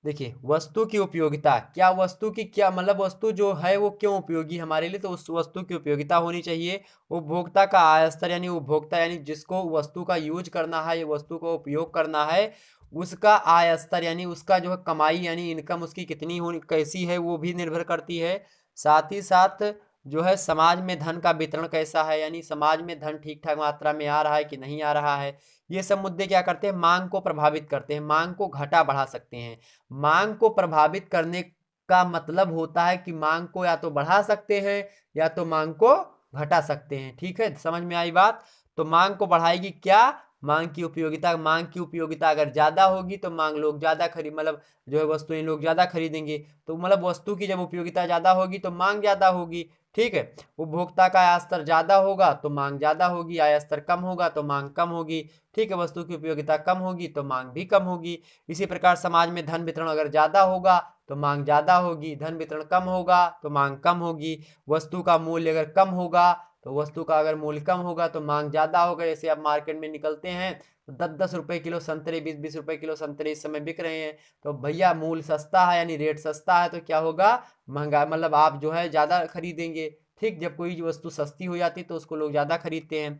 Speaker 1: देखिए वस्तु की उपयोगिता, क्या वस्तु की, क्या मतलब वस्तु जो है वो क्यों उपयोगी हमारे लिए, तो उस वस्तु की उपयोगिता होनी चाहिए। उपभोक्ता का आय स्तर, यानी उपभोक्ता, यानी जिसको वस्तु का यूज करना है, ये वस्तु को उपयोग करना है, उसका आय स्तर, यानी उसका जो है कमाई, यानी इनकम उसकी कितनी होनी, कैसी है, वो भी निर्भर करती है। साथ ही साथ जो है समाज में धन का वितरण कैसा है, यानी समाज में धन ठीक ठाक मात्रा में आ रहा है कि नहीं आ रहा है। ये सब मुद्दे क्या करते हैं, मांग को प्रभावित करते हैं, मांग को घटा बढ़ा सकते हैं। मांग को प्रभावित करने का मतलब होता है कि मांग को या तो बढ़ा सकते हैं या तो मांग को घटा सकते हैं। ठीक है, समझ में आई बात। तो मांग को बढ़ाएगी क्या, मांग की उपयोगिता, मांग की उपयोगिता अगर ज्यादा होगी तो मांग लोग ज्यादा खरीद, मतलब जो है वस्तुएं लोग ज्यादा खरीदेंगे। तो मतलब वस्तु की जब उपयोगिता ज्यादा होगी तो मांग ज्यादा होगी। ठीक है, उपभोक्ता का आय स्तर ज्यादा होगा तो मांग ज्यादा होगी, आय स्तर कम होगा तो मांग कम होगी। ठीक है, वस्तु की उपयोगिता कम होगी तो मांग भी कम होगी। इसी प्रकार समाज में धन वितरण अगर ज्यादा होगा तो मांग ज्यादा होगी, धन वितरण कम होगा तो मांग कम होगी। वस्तु का मूल्य अगर कम होगा, तो वस्तु का अगर मूल्य कम होगा तो मांग ज्यादा होगा। जैसे आप मार्केट में निकलते हैं तो 10-10 रुपए किलो संतरे, 20-20 रुपए किलो संतरे इस समय बिक रहे हैं। तो भैया मूल्य सस्ता है, यानी रेट सस्ता है, तो क्या होगा, महंगा, मतलब आप जो है ज्यादा खरीदेंगे। ठीक, जब कोई वस्तु सस्ती हो जाती है तो उसको लोग ज्यादा खरीदते हैं।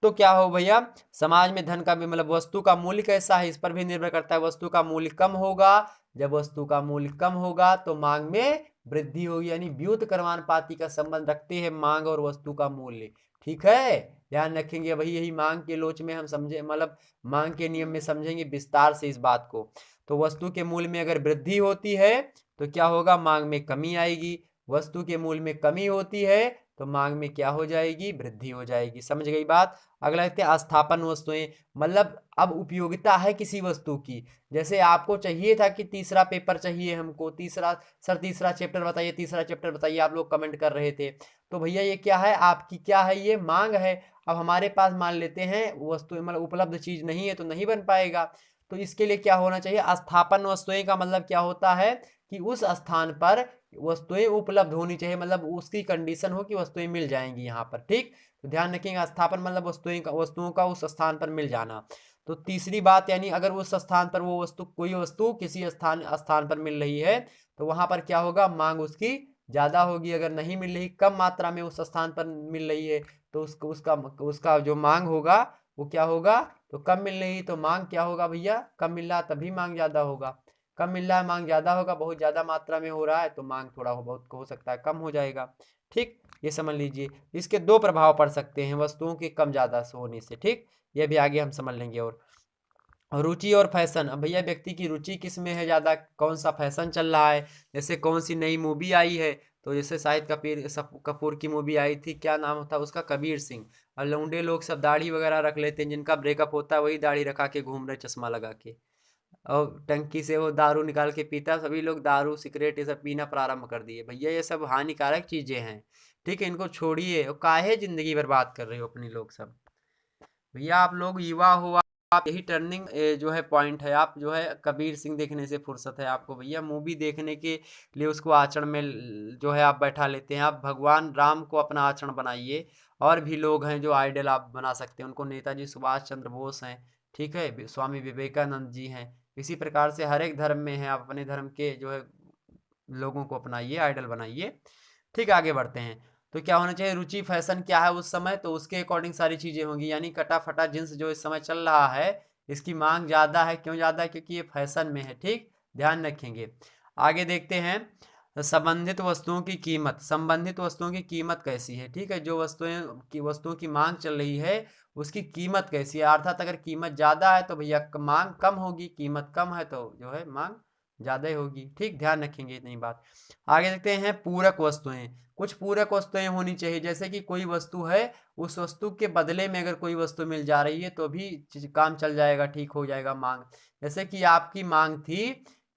Speaker 1: तो क्या हो भैया, समाज में धन का भी, मतलब वस्तु का मूल्य कैसा है इस पर भी निर्भर करता है। वस्तु का मूल्य कम होगा, जब वस्तु का मूल्य कम होगा तो मांग में वृद्धि होगी, यानी व्युत्क्रमानुपाती का संबंध रखते हैं मांग और वस्तु का मूल्य। ठीक है, ध्यान रखेंगे भाई, यही मांग के लोच में हम समझे, मतलब मांग के नियम में समझेंगे विस्तार से इस बात को। तो वस्तु के मूल्य में अगर वृद्धि होती है तो क्या होगा, मांग में कमी आएगी। वस्तु के मूल्य में कमी होती है तो मांग में क्या हो जाएगी, वृद्धि हो जाएगी। समझ गई बात। अगला देखते हैं अस्थापन वस्तुएं, मतलब अब उपयोगिता है किसी वस्तु की। जैसे आपको चाहिए था कि तीसरा पेपर चाहिए हमको, तीसरा सर तीसरा चैप्टर बताइए, तीसरा चैप्टर बताइए, आप लोग कमेंट कर रहे थे। तो भैया ये क्या है, आपकी क्या है, ये मांग है। अब हमारे पास मान लेते हैं वस्तु मतलब उपलब्ध चीज नहीं है तो नहीं बन पाएगा। तो इसके लिए क्या होना चाहिए, अस्थापन वस्तुएं का मतलब क्या होता है कि उस स्थान पर वस्तुएं उपलब्ध होनी चाहिए, मतलब उसकी कंडीशन हो कि वस्तुएं मिल जाएंगी यहाँ पर। ठीक, तो ध्यान रखिएगा, स्थापन मतलब वस्तुओं का उस स्थान पर मिल जाना। तो तीसरी बात, यानी अगर उस स्थान पर वो वस्तु, कोई वस्तु किसी स्थान स्थान पर मिल रही है तो वहां पर क्या होगा, मांग उसकी ज्यादा होगी। अगर नहीं मिल रही, कम मात्रा में उस स्थान पर मिल रही है तो उसका उसका जो मांग होगा वो क्या होगा, तो कम मिल रही, तो मांग क्या होगा भैया, कम मिल रहा तभी मांग ज्यादा होगा। कम मिल रहा है मांग ज्यादा होगा, बहुत ज्यादा मात्रा में हो रहा है तो मांग थोड़ा बहुत हो सकता है कम हो जाएगा। ठीक, ये समझ लीजिए। इसके दो प्रभाव पड़ सकते हैं वस्तुओं के कम ज्यादा होने से। ठीक, ये भी आगे हम समझ लेंगे। और रुचि और फैशन, अब भैया व्यक्ति की रुचि किस में है ज़्यादा, कौन सा फैशन चल रहा है, जैसे कौन सी नई मूवी आई है। तो जैसे शाहिद कपूर की मूवी आई थी, क्या नाम था उसका, कबीर सिंह। और लौंडे लोग सब दाढ़ी वगैरह रख लेते हैं, जिनका ब्रेकअप होता है वही दाढ़ी रखा के घूम रहे चश्मा लगा के, और टंकी से वो दारू निकाल के पीता। सभी लोग दारू सिगरेट ये सब पीना प्रारंभ कर दिए। भैया ये सब हानिकारक चीज़ें हैं। ठीक है, इनको छोड़िए, और काहे जिंदगी बर्बाद कर रहे हो अपनी लोग सब। भैया आप लोग युवा हो, आप यही टर्निंग जो है पॉइंट है। आप जो है कबीर सिंह देखने से फुर्सत है आपको भैया, मूवी देखने के लिए उसको आचरण में जो है आप बैठा लेते हैं। आप भगवान राम को अपना आचरण बनाइए। और भी लोग हैं जो आइडल आप बना सकते हैं उनको, नेताजी सुभाष चंद्र बोस हैं, ठीक है, स्वामी विवेकानंद जी हैं। इसी प्रकार से हर एक धर्म में है, आप अपने धर्म के जो है लोगों को अपनाइए, आइडल बनाइए। ठीक, आगे बढ़ते हैं। तो क्या होना चाहिए, रुचि फैशन क्या है उस समय, तो उसके अकॉर्डिंग सारी चीज़ें होंगी। यानी कटा फटा जींस जो इस समय चल रहा है, इसकी मांग ज़्यादा है। क्यों ज़्यादा है, क्योंकि ये फैशन में है। ठीक, ध्यान रखेंगे। आगे देखते हैं संबंधित वस्तुओं की कीमत। संबंधित वस्तुओं की कीमत कैसी है, ठीक है, जो वस्तुओं की मांग चल रही है उसकी कीमत कैसी है। अर्थात अगर कीमत ज़्यादा है तो भैया मांग कम होगी, कीमत कम है तो जो है मांग ज़्यादा ही होगी। ठीक, ध्यान रखेंगे इतनी बात। आगे देखते हैं पूरक वस्तुएं। कुछ पूरक वस्तुएं होनी चाहिए, जैसे कि कोई वस्तु है, उस वस्तु के बदले में अगर कोई वस्तु मिल जा रही है तो भी काम चल जाएगा, ठीक हो जाएगा मांग। जैसे कि आपकी मांग थी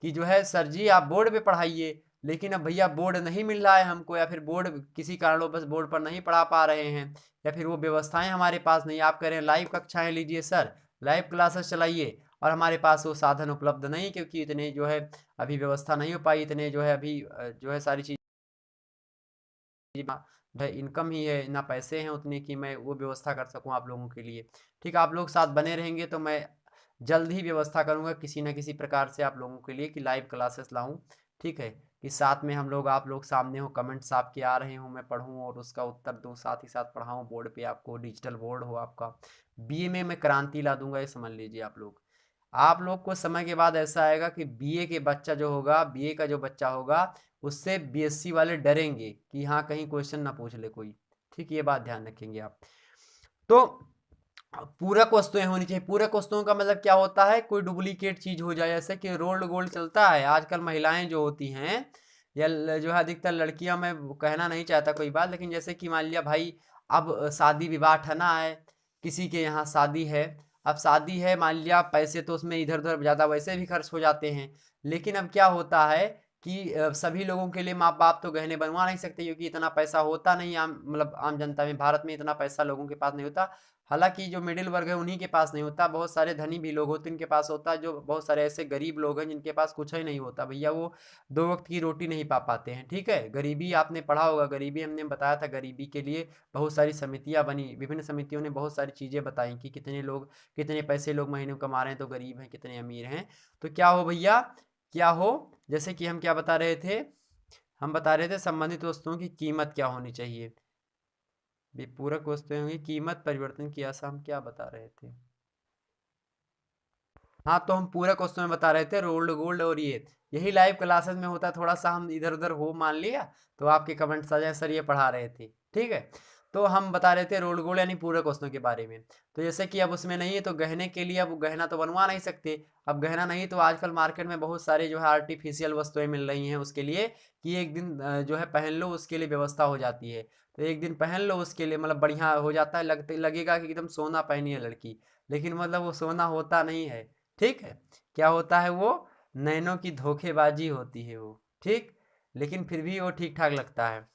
Speaker 1: कि जो है सर जी आप बोर्ड पे पढ़ाइए, लेकिन अब भैया बोर्ड नहीं मिल रहा है हमको, या फिर बोर्ड किसी कारणवश बोर्ड पर नहीं पढ़ा पा रहे हैं, या फिर वो व्यवस्थाएं हमारे पास नहीं। आप कह रहे हैं लाइव कक्षाएं लीजिए सर, लाइव क्लासेस चलाइए, और हमारे पास वो साधन उपलब्ध नहीं, क्योंकि इतने जो है अभी व्यवस्था नहीं हो पाई, इतने जो है अभी जो है सारी चीज़ जो है इनकम ही है ना, पैसे हैं उतने कि मैं वो व्यवस्था कर सकूं आप लोगों के लिए। ठीक, आप लोग साथ बने रहेंगे तो मैं जल्द ही व्यवस्था करूंगा किसी न किसी प्रकार से आप लोगों के लिए कि लाइव क्लासेस लाऊं। ठीक है, कि साथ में हम लोग, आप लोग सामने हो, कमेंट्स आपके आ रहे हों, मैं पढ़ूं और उसका उत्तर दूं, साथ ही साथ पढ़ाऊं बोर्ड पे, आपको डिजिटल बोर्ड हो आपका। बीए में मैं क्रांति ला दूंगा, ये समझ लीजिए आप लोग। आप लोग को समय के बाद ऐसा आएगा कि बीए के बच्चा जो होगा, बीए का जो बच्चा होगा, उससे बीएससी वाले डरेंगे कि हाँ कहीं क्वेश्चन ना पूछ ले कोई। ठीक, ये बात ध्यान रखेंगे आप। तो पूरक वस्तुएं होनी चाहिए। पूरक वस्तुओं का मतलब क्या होता है, कोई डुप्लीकेट चीज हो जाए, जैसे कि रोल्ड गोल्ड चलता है आजकल। महिलाएं जो होती हैं या जो है अधिकतर लड़कियां, मैं कहना नहीं चाहता कोई बात, लेकिन जैसे कि मान लिया भाई अब शादी विवाह ठना है, किसी के यहाँ शादी है, अब शादी है मान लिया, पैसे तो उसमें इधर उधर ज़्यादा वैसे भी खर्च हो जाते हैं। लेकिन अब क्या होता है कि सभी लोगों के लिए माँ बाप तो गहने बनवा नहीं सकते, क्योंकि इतना पैसा होता नहीं, आम मतलब आम जनता में, भारत में इतना पैसा लोगों के पास नहीं होता। हालांकि जो मिडिल वर्ग है उन्हीं के पास नहीं होता, बहुत सारे धनी भी लोग होते हैं उनके पास होता है, जो बहुत सारे ऐसे गरीब लोग हैं जिनके पास कुछ ही नहीं होता भैया, वो दो वक्त की रोटी नहीं पा पाते हैं। ठीक है, गरीबी आपने पढ़ा होगा, गरीबी हमने बताया था, गरीबी के लिए बहुत सारी समितियां बनी, विभिन्न समितियों ने बहुत सारी चीज़ें बताई कि कितने लोग, कितने पैसे लोग महीने में कमा रहे हैं तो गरीब हैं, कितने अमीर हैं। तो क्या हो भैया, क्या हो, जैसे कि हम क्या बता रहे थे, हम बता रहे थे संबंधित वस्तुओं की कीमत क्या होनी चाहिए। पूरक वस्तुएं होंगी, कीमत परिवर्तन की आशा, हम क्या बता रहे थे। हाँ, तो हम पूरक वस्तुएं बता रहे थे, रोल्ड गोल्ड, और ये यही लाइव क्लासेस में होता है, थोड़ा सा हम इधर उधर हो मान लिया तो आपके कमेंट्स आ जाए सर ये पढ़ा रहे थे। ठीक है, तो हम बता रहे थे रोल्ड गोल्ड यानी पूरक वस्तुओं के बारे में। तो जैसे कि अब उसमें नहीं है तो गहने के लिए अब गहना तो बनवा नहीं सकते। अब गहना नहीं तो आजकल मार्केट में बहुत सारे जो है आर्टिफिशियल वस्तुएं मिल रही हैं उसके लिए, कि एक दिन जो है पहन लो, उसके लिए व्यवस्था हो जाती है। तो एक दिन पहन लो उसके लिए मतलब बढ़िया हो जाता है, लगेगा कि एकदम सोना पहनी है लड़की, लेकिन मतलब वो सोना होता नहीं है। ठीक है, क्या होता है वो, नैनों की धोखेबाजी होती है वो। ठीक, लेकिन फिर भी वो ठीक ठाक लगता है।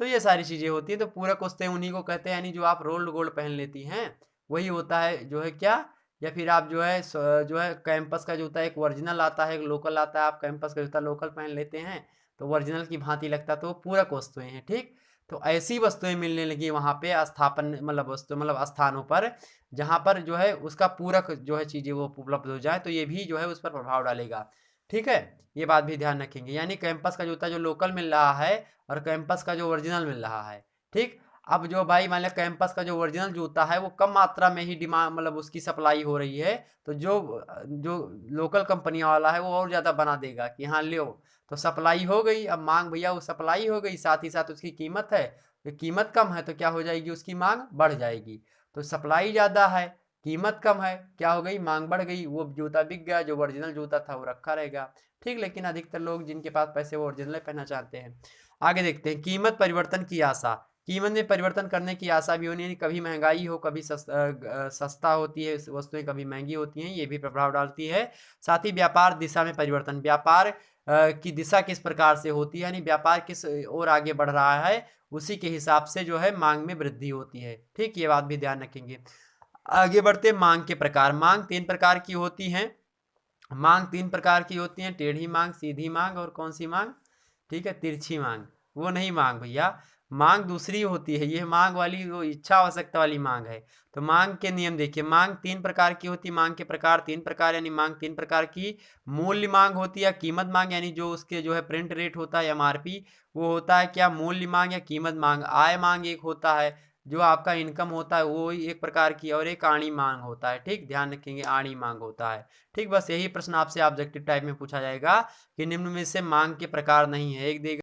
Speaker 1: तो ये सारी चीज़ें होती हैं। तो पूरक वस्तुएं उन्हीं को कहते हैं, यानी जो आप रोल्ड गोल्ड पहन लेती हैं वही होता है जो है क्या, या फिर आप जो है जो है कैंपस का जूता एक ओरिजिनल आता है, एक लोकल आता है, आप कैंपस का जूता लोकल पहन लेते हैं तो ओरिजिनल की भांति लगता है, तो वो पूरक वस्तुएं हैं। ठीक, तो ऐसी वस्तुएं मिलने लगी वहाँ पे स्थापन मतलब वस्तु मतलब स्थानों पर, जहाँ पर जो है उसका पूरक जो है चीज़ें वो उपलब्ध हो जाए, तो ये भी जो है उस पर प्रभाव डालेगा। ठीक है, ये बात भी ध्यान रखेंगे, यानी कैंपस का जूता जो लोकल मिल रहा है और कैंपस का जो ओरिजिनल मिल रहा है। ठीक, अब जो भाई मान लिया कैंपस का जो ओरिजिनल जूता है वो कम मात्रा में ही डिमांड मतलब उसकी सप्लाई हो रही है, तो जो जो लोकल कंपनी वाला है वो और ज़्यादा बना देगा कि हाँ लो, तो सप्लाई हो गई। अब मांग भैया वो सप्लाई हो गई, साथ ही साथ उसकी कीमत है, तो कीमत कम है तो क्या हो जाएगी, उसकी मांग बढ़ जाएगी। तो सप्लाई ज़्यादा है, कीमत कम है, क्या हो गई, मांग बढ़ गई, वो जूता बिक गया, जो ओरिजिनल जूता था वो रखा रहेगा। ठीक, लेकिन अधिकतर लोग जिनके पास पैसे वो ओरिजिनल पहनना चाहते हैं। आगे देखते हैं, कीमत परिवर्तन की आशा। कीमत में परिवर्तन करने की आशा भी होनी, कभी महंगाई हो, कभी सस्ता होती है वस्तुएं, कभी महंगी होती हैं, ये भी प्रभाव डालती है। साथ ही व्यापार दिशा में परिवर्तन, व्यापार की दिशा किस प्रकार से होती है, यानी व्यापार किस ओर आगे बढ़ रहा है, उसी के हिसाब से जो है मांग में वृद्धि होती है। ठीक, ये बात भी ध्यान रखेंगे। आगे बढ़ते, मांग के प्रकार। मांग तीन प्रकार की होती हैं, मांग तीन प्रकार की होती है, टेढ़ी मांग, सीधी मांग और कौन सी मांग, ठीक है, तिरछी मांग। वो नहीं मांग भैया, मांग दूसरी होती है, ये मांग वाली वो इच्छा आवश्यकता वाली मांग है। तो मांग के नियम देखिए, मांग तीन प्रकार की होती है, मांग के प्रकार तीन प्रकार, यानी मांग तीन प्रकार की। मूल्य मांग होती है, कीमत मांग, यानी जो उसके जो है प्रिंट रेट होता है एमआरपी, वो होता है क्या, मूल्य मांग या कीमत मांग। आय मांग एक होता है, जो आपका इनकम होता है वो एक प्रकार की, और एक आणी मांग होता है। ठीक, ध्यान रखेंगे, आणी मांग होता है। ठीक, बस यही प्रश्न आपसे ऑब्जेक्टिव टाइप में पूछा जाएगा कि निम्न में से मांग के प्रकार नहीं है, एक देगा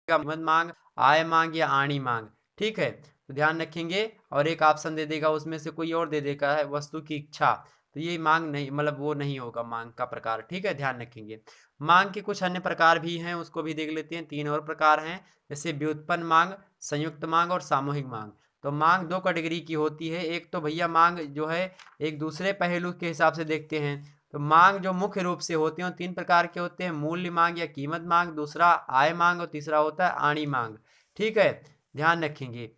Speaker 1: कीमत मांग, आय मांग या आणी मांग। ठीक है, तो ध्यान रखेंगे, और एक ऑप्शन दे देगा उसमें से कोई और दे देगा है वस्तु की इच्छा, तो ये मांग नहीं मतलब वो नहीं होगा मांग का प्रकार। ठीक है, ध्यान रखेंगे। मांग के कुछ अन्य प्रकार भी हैं, उसको भी देख लेते हैं। तीन और प्रकार हैं, जैसे व्युत्पन्न मांग, संयुक्त मांग और सामूहिक मांग। तो मांग दो कैटेगरी की होती है, एक तो भैया मांग जो है एक दूसरे पहलू के हिसाब से देखते हैं। तो मांग जो मुख्य रूप से होती हैं तीन प्रकार के होते हैं, मूल्य मांग या कीमत मांग, दूसरा आय मांग और तीसरा होता है आणी मांग। ठीक है, ध्यान रखेंगे।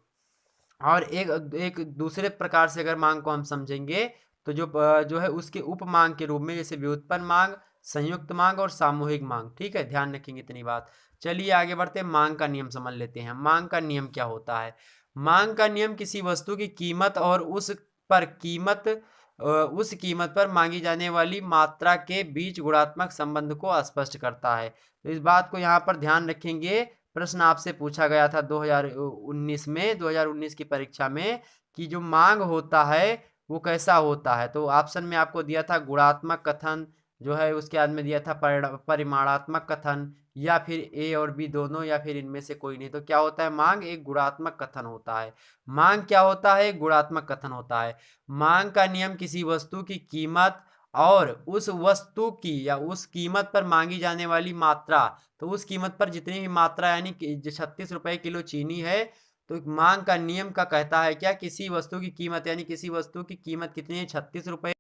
Speaker 1: और एक एक दूसरे प्रकार से अगर मांग को हम समझेंगे तो जो है उसके उप मांग के रूप में, जैसे व्युत्पन्न मांग, संयुक्त मांग और सामूहिक मांग। ठीक है, ध्यान रखेंगे इतनी बात। चलिए आगे बढ़ते हैं, मांग का नियम समझ लेते हैं। मांग का नियम क्या होता है? मांग का नियम किसी वस्तु की कीमत और उस कीमत पर मांगी जाने वाली मात्रा के बीच गुणात्मक संबंध को स्पष्ट करता है। तो इस बात को यहाँ पर ध्यान रखेंगे, प्रश्न आपसे पूछा गया था 2019 की परीक्षा में, कि जो मांग होता है वो कैसा होता है। तो ऑप्शन में आपको दिया था गुणात्मक कथन, जो है उसके बाद में दिया था परिमाणात्मक कथन, या फिर ए और बी दोनों, या फिर इनमें से कोई नहीं। तो क्या होता है, मांग एक गुणात्मक कथन होता है। मांग क्या होता है, गुणात्मक कथन होता है। मांग का नियम किसी वस्तु की कीमत और उस वस्तु की या उस कीमत पर मांगी जाने वाली मात्रा, तो उस कीमत पर जितनी भी मात्रा, यानी कि 36 रुपए किलो चीनी है, तो मांग का नियम का कहता है क्या, किसी वस्तु की कीमत, यानी किसी वस्तु की कीमत कितनी है, 36 रुपए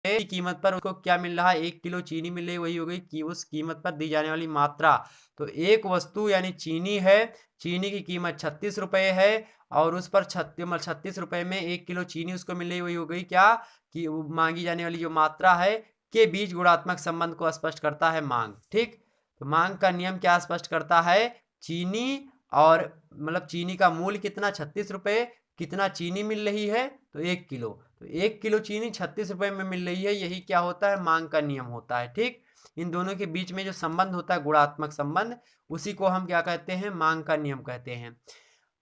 Speaker 1: की कीमत पर उसको क्या मिल रहा है, 1 किलो चीनी मिल रही, वही हो गई कि उस कीमत पर दी जाने वाली मात्रा। तो एक वस्तु यानी चीनी है, चीनी की कीमत 36 रुपए है, और उस पर 36 रुपए में 1 किलो चीनी उसको मिल रही, वही हो गई क्या, कि मांगी जाने वाली जो मात्रा है के बीच गुणात्मक संबंध को स्पष्ट करता है मांग। ठीक, तो मांग का नियम क्या स्पष्ट करता है, चीनी और मतलब चीनी का मूल्य कितना, 36 रुपए, कितना चीनी मिल रही है, तो 1 किलो, तो 1 किलो चीनी 36 रुपए में मिल रही है, यही क्या होता है, मांग का नियम होता है। ठीक, इन दोनों के बीच में जो संबंध होता है गुणात्मक संबंध, उसी को हम क्या कहते हैं, मांग का नियम कहते हैं।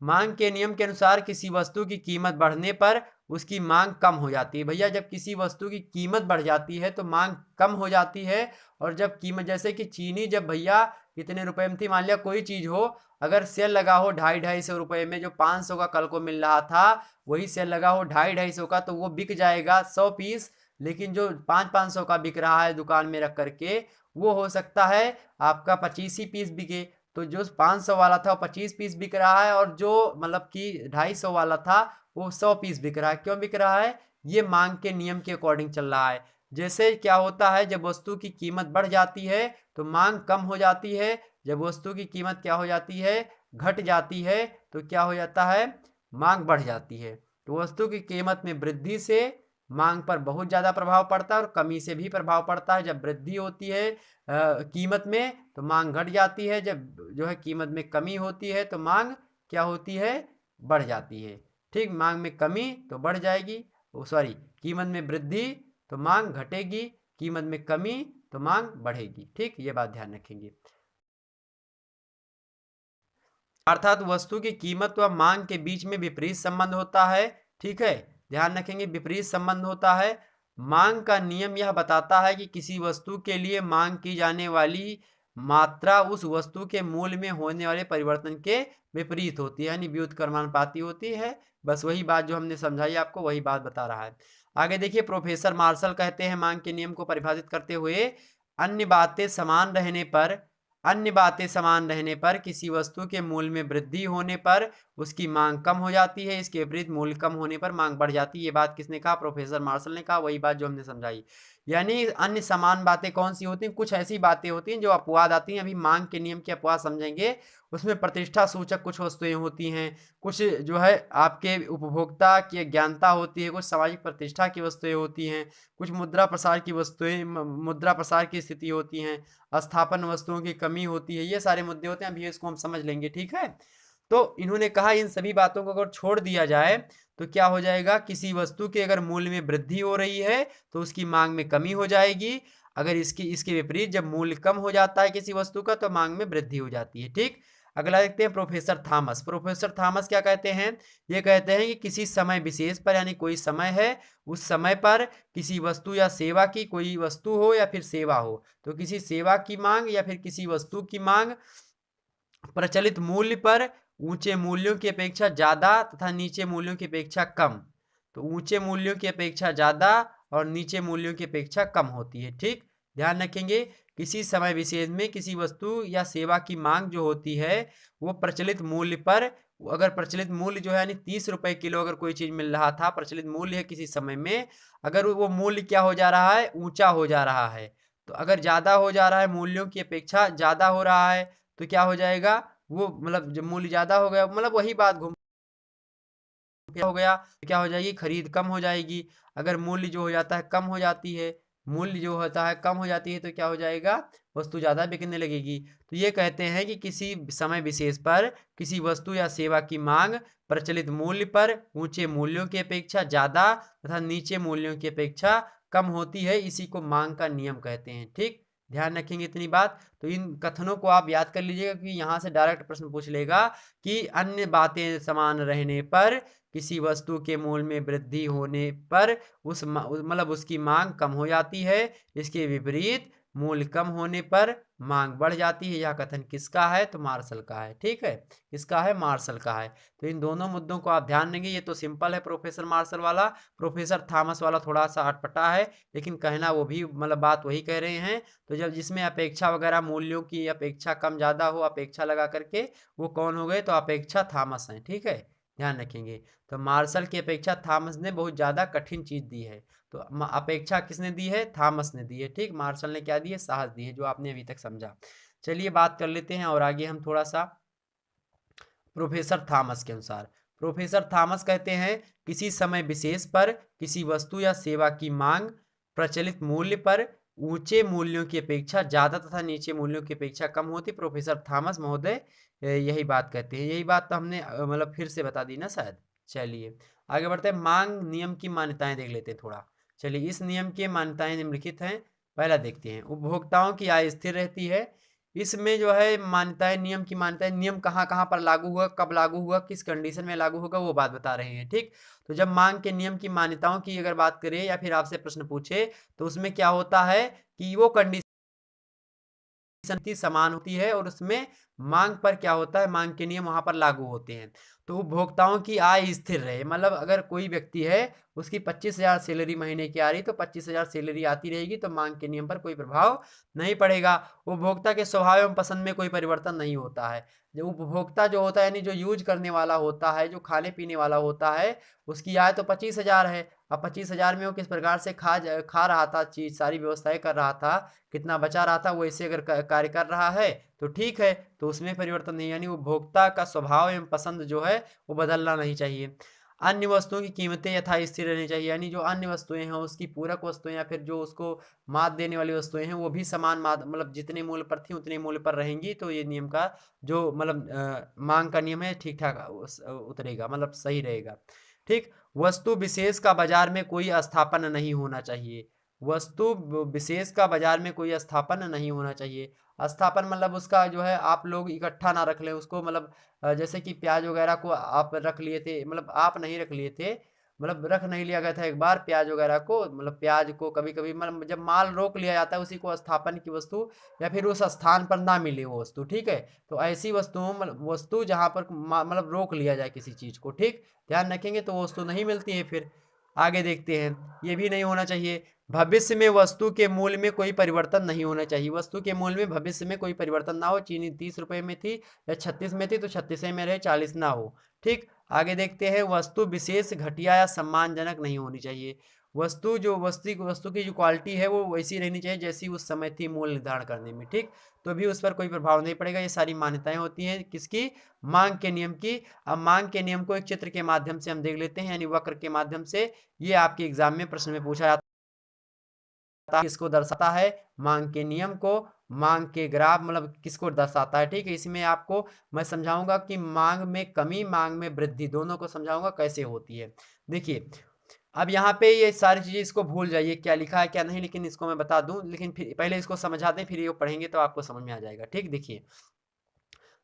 Speaker 1: मांग के नियम के अनुसार किसी वस्तु की कीमत बढ़ने पर उसकी मांग कम हो जाती है। भैया जब किसी वस्तु की कीमत बढ़ जाती है तो मांग कम हो जाती है, और जब कीमत, जैसे कि चीनी जब भैया कितने रुपए में थी, मान लिया कोई चीज हो, अगर सेल लगा हो 250-250 रुपए में, जो 500 का कल को मिल रहा था वही सेल लगा हो 250-250 का, तो वो बिक जाएगा 100 पीस। लेकिन जो 500-500 का बिक रहा है दुकान में रख करके, वो हो सकता है आपका 25 ही पीस बिके। तो जो 500 वाला था वो 25 पीस बिक रहा है, और जो मतलब कि 250 वाला था वो 100 पीस बिक रहा है। क्यों बिक रहा है? ये मांग के नियम के अकॉर्डिंग चल रहा है। जैसे क्या होता है, जब वस्तु की कीमत बढ़ जाती है तो मांग कम हो जाती है, जब वस्तु की कीमत क्या हो जाती है, घट जाती है, तो क्या हो जाता है, मांग बढ़ जाती है। तो वस्तु की कीमत में वृद्धि से मांग पर बहुत ज़्यादा प्रभाव पड़ता है और कमी से भी प्रभाव पड़ता है। जब वृद्धि होती है कीमत में तो मांग घट जाती है, जब जो है कीमत में कमी होती है तो मांग क्या होती है, बढ़ जाती है। ठीक, मांग में कमी तो बढ़ जाएगी, सॉरी, कीमत में वृद्धि तो मांग घटेगी, कीमत में कमी तो मांग बढ़ेगी। ठीक, ये बात ध्यान रखेंगे। अर्थात वस्तु की कीमत व मांग के बीच में विपरीत संबंध होता है। ठीक है, ध्यान रखेंगे, विपरीत संबंध होता है। मांग का नियम यह बताता है कि किसी वस्तु के लिए मांग की जाने वाली मात्रा उस वस्तु के मूल्य में होने वाले परिवर्तन के विपरीत होती है, यानी व्युत्क्रमानुपाती होती है। बस वही बात जो हमने समझाई आपको, वही बात बता रहा है। आगे देखिए, प्रोफेसर मार्शल कहते हैं मांग के नियम को परिभाषित करते हुए, अन्य बातें समान रहने पर किसी वस्तु के मूल्य में वृद्धि होने पर उसकी मांग कम हो जाती है, इसके विपरीत मूल्य कम होने पर मांग बढ़ जाती है। ये बात किसने कहा? प्रोफेसर मार्शल ने कहा, वही बात जो हमने समझाई। यानी अन्य समान बातें कौन सी होती हैं? कुछ ऐसी बातें होती हैं जो अपवाद आती हैं। अभी मांग के नियम के अपवाद समझेंगे, उसमें प्रतिष्ठा सूचक कुछ वस्तुएं होती हैं, कुछ जो है आपके उपभोक्ता की अज्ञानता होती है, कुछ सामाजिक प्रतिष्ठा की वस्तुएं होती हैं, कुछ मुद्रा प्रसार की वस्तुएं, मुद्रा प्रसार की स्थिति होती हैं, स्थापन वस्तुओं की कमी होती है। ये सारे मुद्दे होते हैं, अभी इसको हम समझ लेंगे। ठीक है, तो इन्होंने कहा इन सभी बातों को अगर छोड़ दिया जाए तो क्या हो जाएगा, किसी वस्तु के अगर मूल्य में वृद्धि हो रही है तो उसकी मांग में कमी हो जाएगी। अगर इसके विपरीत जब मूल्य कम हो जाता है किसी वस्तु का तो मांग में वृद्धि हो जाती है। ठीक, अगला देखते हैं प्रोफेसर थॉमस। प्रोफेसर थॉमस क्या कहते हैं? ये कहते हैं कि किसी समय विशेष पर, यानी कोई समय है, उस समय पर किसी वस्तु या सेवा की, कोई वस्तु हो या फिर सेवा हो, तो किसी सेवा की मांग या फिर किसी वस्तु की मांग प्रचलित मूल्य पर ऊंचे मूल्यों की अपेक्षा ज्यादा तथा नीचे मूल्यों की अपेक्षा कम, तो ऊंचे मूल्यों की अपेक्षा ज्यादा और नीचे मूल्यों की अपेक्षा कम होती है। ठीक, ध्यान रखेंगे, किसी समय विशेष में किसी वस्तु या सेवा की मांग जो होती है वो प्रचलित मूल्य पर, अगर प्रचलित मूल्य जो है यानी 30 रुपए किलो अगर कोई चीज मिल रहा था, प्रचलित मूल्य है किसी समय में, अगर वो मूल्य क्या हो जा रहा है, ऊंचा हो जा रहा है, तो अगर ज्यादा हो जा रहा है, मूल्यों की अपेक्षा ज्यादा हो रहा है, तो क्या हो जाएगा, वो मतलब जब मूल्य ज्यादा हो गया, मतलब वही बात घूम क्या हो गया, क्या हो जाएगी, खरीद कम हो जाएगी। अगर मूल्य जो हो जाता है कम हो जाती है, मूल्य जो होता है कम हो जाती है, तो क्या हो जाएगा, वस्तु ज्यादा बिकने लगेगी। तो ये कहते हैं कि किसी समय विशेष पर किसी वस्तु या सेवा की मांग प्रचलित मूल्य पर ऊंचे मूल्यों की अपेक्षा ज्यादा तथा नीचे मूल्यों की अपेक्षा कम होती है, इसी को मांग का नियम कहते हैं। ठीक, ध्यान रखेंगे इतनी बात। तो इन कथनों को आप याद कर लीजिएगा कि यहाँ से डायरेक्ट प्रश्न पूछ लेगा कि अन्य बातें समान रहने पर किसी वस्तु के मूल्य में वृद्धि होने पर मतलब उसकी मांग कम हो जाती है, इसके विपरीत मूल्य कम होने पर मांग बढ़ जाती है। यह कथन किसका है? तो मार्शल का है। ठीक है, किसका है? मार्शल का है। तो इन दोनों मुद्दों को आप ध्यान देंगे। ये तो सिंपल है प्रोफेसर मार्शल वाला, प्रोफेसर थॉमस वाला थोड़ा सा अटपटा है, लेकिन कहना वो भी मतलब बात वही कह रहे हैं। तो जब जिसमें अपेक्षा वगैरह, मूल्यों की अपेक्षा कम ज़्यादा हो, अपेक्षा लगा करके, वो कौन हो गए? तो अपेक्षा थॉमस हैं। ठीक है, ध्यान रखेंगे। तो मार्शल की अपेक्षा थॉमस ने बहुत ज़्यादा कठिन चीज़ दी है। तो अपेक्षा किसने दी है? थॉमस ने दी है। ठीक, मार्शल ने क्या दी है? साहस दी है, जो आपने अभी तक समझा। चलिए बात कर लेते हैं और आगे हम थोड़ा सा प्रोफेसर थॉमस के अनुसार। प्रोफेसर थॉमस कहते हैं किसी समय विशेष पर किसी वस्तु या सेवा की मांग प्रचलित मूल्य पर ऊंचे मूल्यों की अपेक्षा ज्यादा तथा नीचे मूल्यों की अपेक्षा कम होती। प्रोफेसर थॉमस महोदय यही बात कहते हैं। यही बात तो हमने मतलब फिर से बता दी ना शायद। चलिए आगे बढ़ते हैं, मांग नियम की मान्यताएं देख लेते हैं थोड़ा। चलिए, इस नियम की मान्यताएं निम्नलिखित हैं। पहला देखते हैं, उपभोक्ताओं की आय स्थिर रहती है। इसमें जो है मान्यताएं, नियम की मान्यताएं, नियम कहाँ कहाँ पर लागू हुआ, कब लागू हुआ, किस कंडीशन में लागू होगा, वो बात बता रहे हैं। ठीक, तो जब मांग के नियम की मान्यताओं की अगर बात करें या फिर आपसे प्रश्न पूछे तो उसमें क्या होता है कि वो कंडीशन नीति समान होती है और उसमें मांग पर क्या होता है, मांग के नियम वहां पर लागू होते हैं। तो उपभोक्ताओं की आय स्थिर रहे, मतलब अगर कोई व्यक्ति है उसकी 25,000 सैलरी महीने की आ रही, तो 25,000 सैलरी आती रहेगी, तो मांग के नियम पर कोई प्रभाव नहीं पड़ेगा। उपभोक्ता के स्वभाव एवं पसंद में कोई परिवर्तन नहीं होता है। जो उपभोक्ता जो होता है, यानी जो यूज करने वाला होता है, जो खाने पीने वाला होता है, उसकी आय तो 25,000 है। अब 25,000 में वो किस प्रकार से खा रहा था, चीज सारी व्यवस्थाएं कर रहा था, कितना बचा रहा था, वो ऐसे अगर कार्य कर रहा है तो ठीक है, तो उसमें परिवर्तन नहीं, यानी उपभोक्ता का स्वभाव एवं पसंद जो है वो बदलना नहीं चाहिए। अन्य वस्तुओं की कीमतें यथास्थिर रहनी चाहिए, यानी जो अन्य वस्तुएं हैं उसकी पूरक वस्तुएं या फिर जो उसको मात देने वाली वस्तुएं हैं वो भी समान मात, मतलब जितने मूल्य पर थी उतने मूल्य पर रहेंगी, तो ये नियम का जो मतलब मांग का नियम है ठीक ठाक उतरेगा, मतलब सही रहेगा। ठीक, वस्तु विशेष का बाजार में कोई स्थापन नहीं होना चाहिए। वस्तु विशेष का बाजार में कोई स्थापन नहीं होना चाहिए। स्थापन मतलब उसका जो है आप लोग इकट्ठा ना रख लें उसको, मतलब जैसे कि प्याज वगैरह को आप रख लिए थे, मतलब आप नहीं रख लिए थे, मतलब रख नहीं लिया गया था एक बार प्याज वगैरह को, मतलब प्याज को कभी कभी मतलब जब माल रोक लिया जाता है उसी को स्थापन की वस्तु, या फिर उस स्थान पर ना मिले वो वस्तु, ठीक है। तो ऐसी वस्तुओं मतलब वस्तु जहाँ पर मतलब रोक लिया जाए किसी चीज को, ठीक, ध्यान रखेंगे तो वो वस्तु नहीं मिलती है। फिर आगे देखते हैं, ये भी नहीं होना चाहिए। भविष्य में वस्तु के मूल्य में कोई परिवर्तन नहीं होना चाहिए। वस्तु के मूल्य में भविष्य में कोई परिवर्तन ना हो। चीनी 30 रुपए में थी या 36 में थी, तो 36 में रहे, 40 ना हो। ठीक, आगे देखते हैं, वस्तु विशेष घटिया या सम्मानजनक नहीं होनी चाहिए। वस्तु की जो क्वालिटी है वो वैसी रहनी चाहिए जैसी उस समय थी मूल्य निर्धारण करने में, ठीक, तो भी उस पर कोई प्रभाव नहीं पड़ेगा। ये सारी मान्यताएं होती हैं किसकी, मांग के नियम की। अब मांग के नियम को एक चित्र के माध्यम से हम देख लेते हैं, यानी वक्र के माध्यम से। ये आपके एग्जाम में प्रश्न में पूछा जाता है, किसको दर्शाता है, मांग के नियम को, मांग के ग्राफ मतलब किसको दर्शाता है, ठीक है। इसमें आपको मैं समझाऊंगा कि मांग में कमी, मांग में वृद्धि, दोनों को समझाऊंगा कैसे होती है। देखिए, अब यहाँ पे ये सारी चीजें इसको भूल जाइए क्या लिखा है क्या नहीं, लेकिन इसको मैं बता दूं, लेकिन फिर पहले इसको समझा दें, फिर ये पढ़ेंगे तो आपको समझ में आ जाएगा। ठीक, देखिए,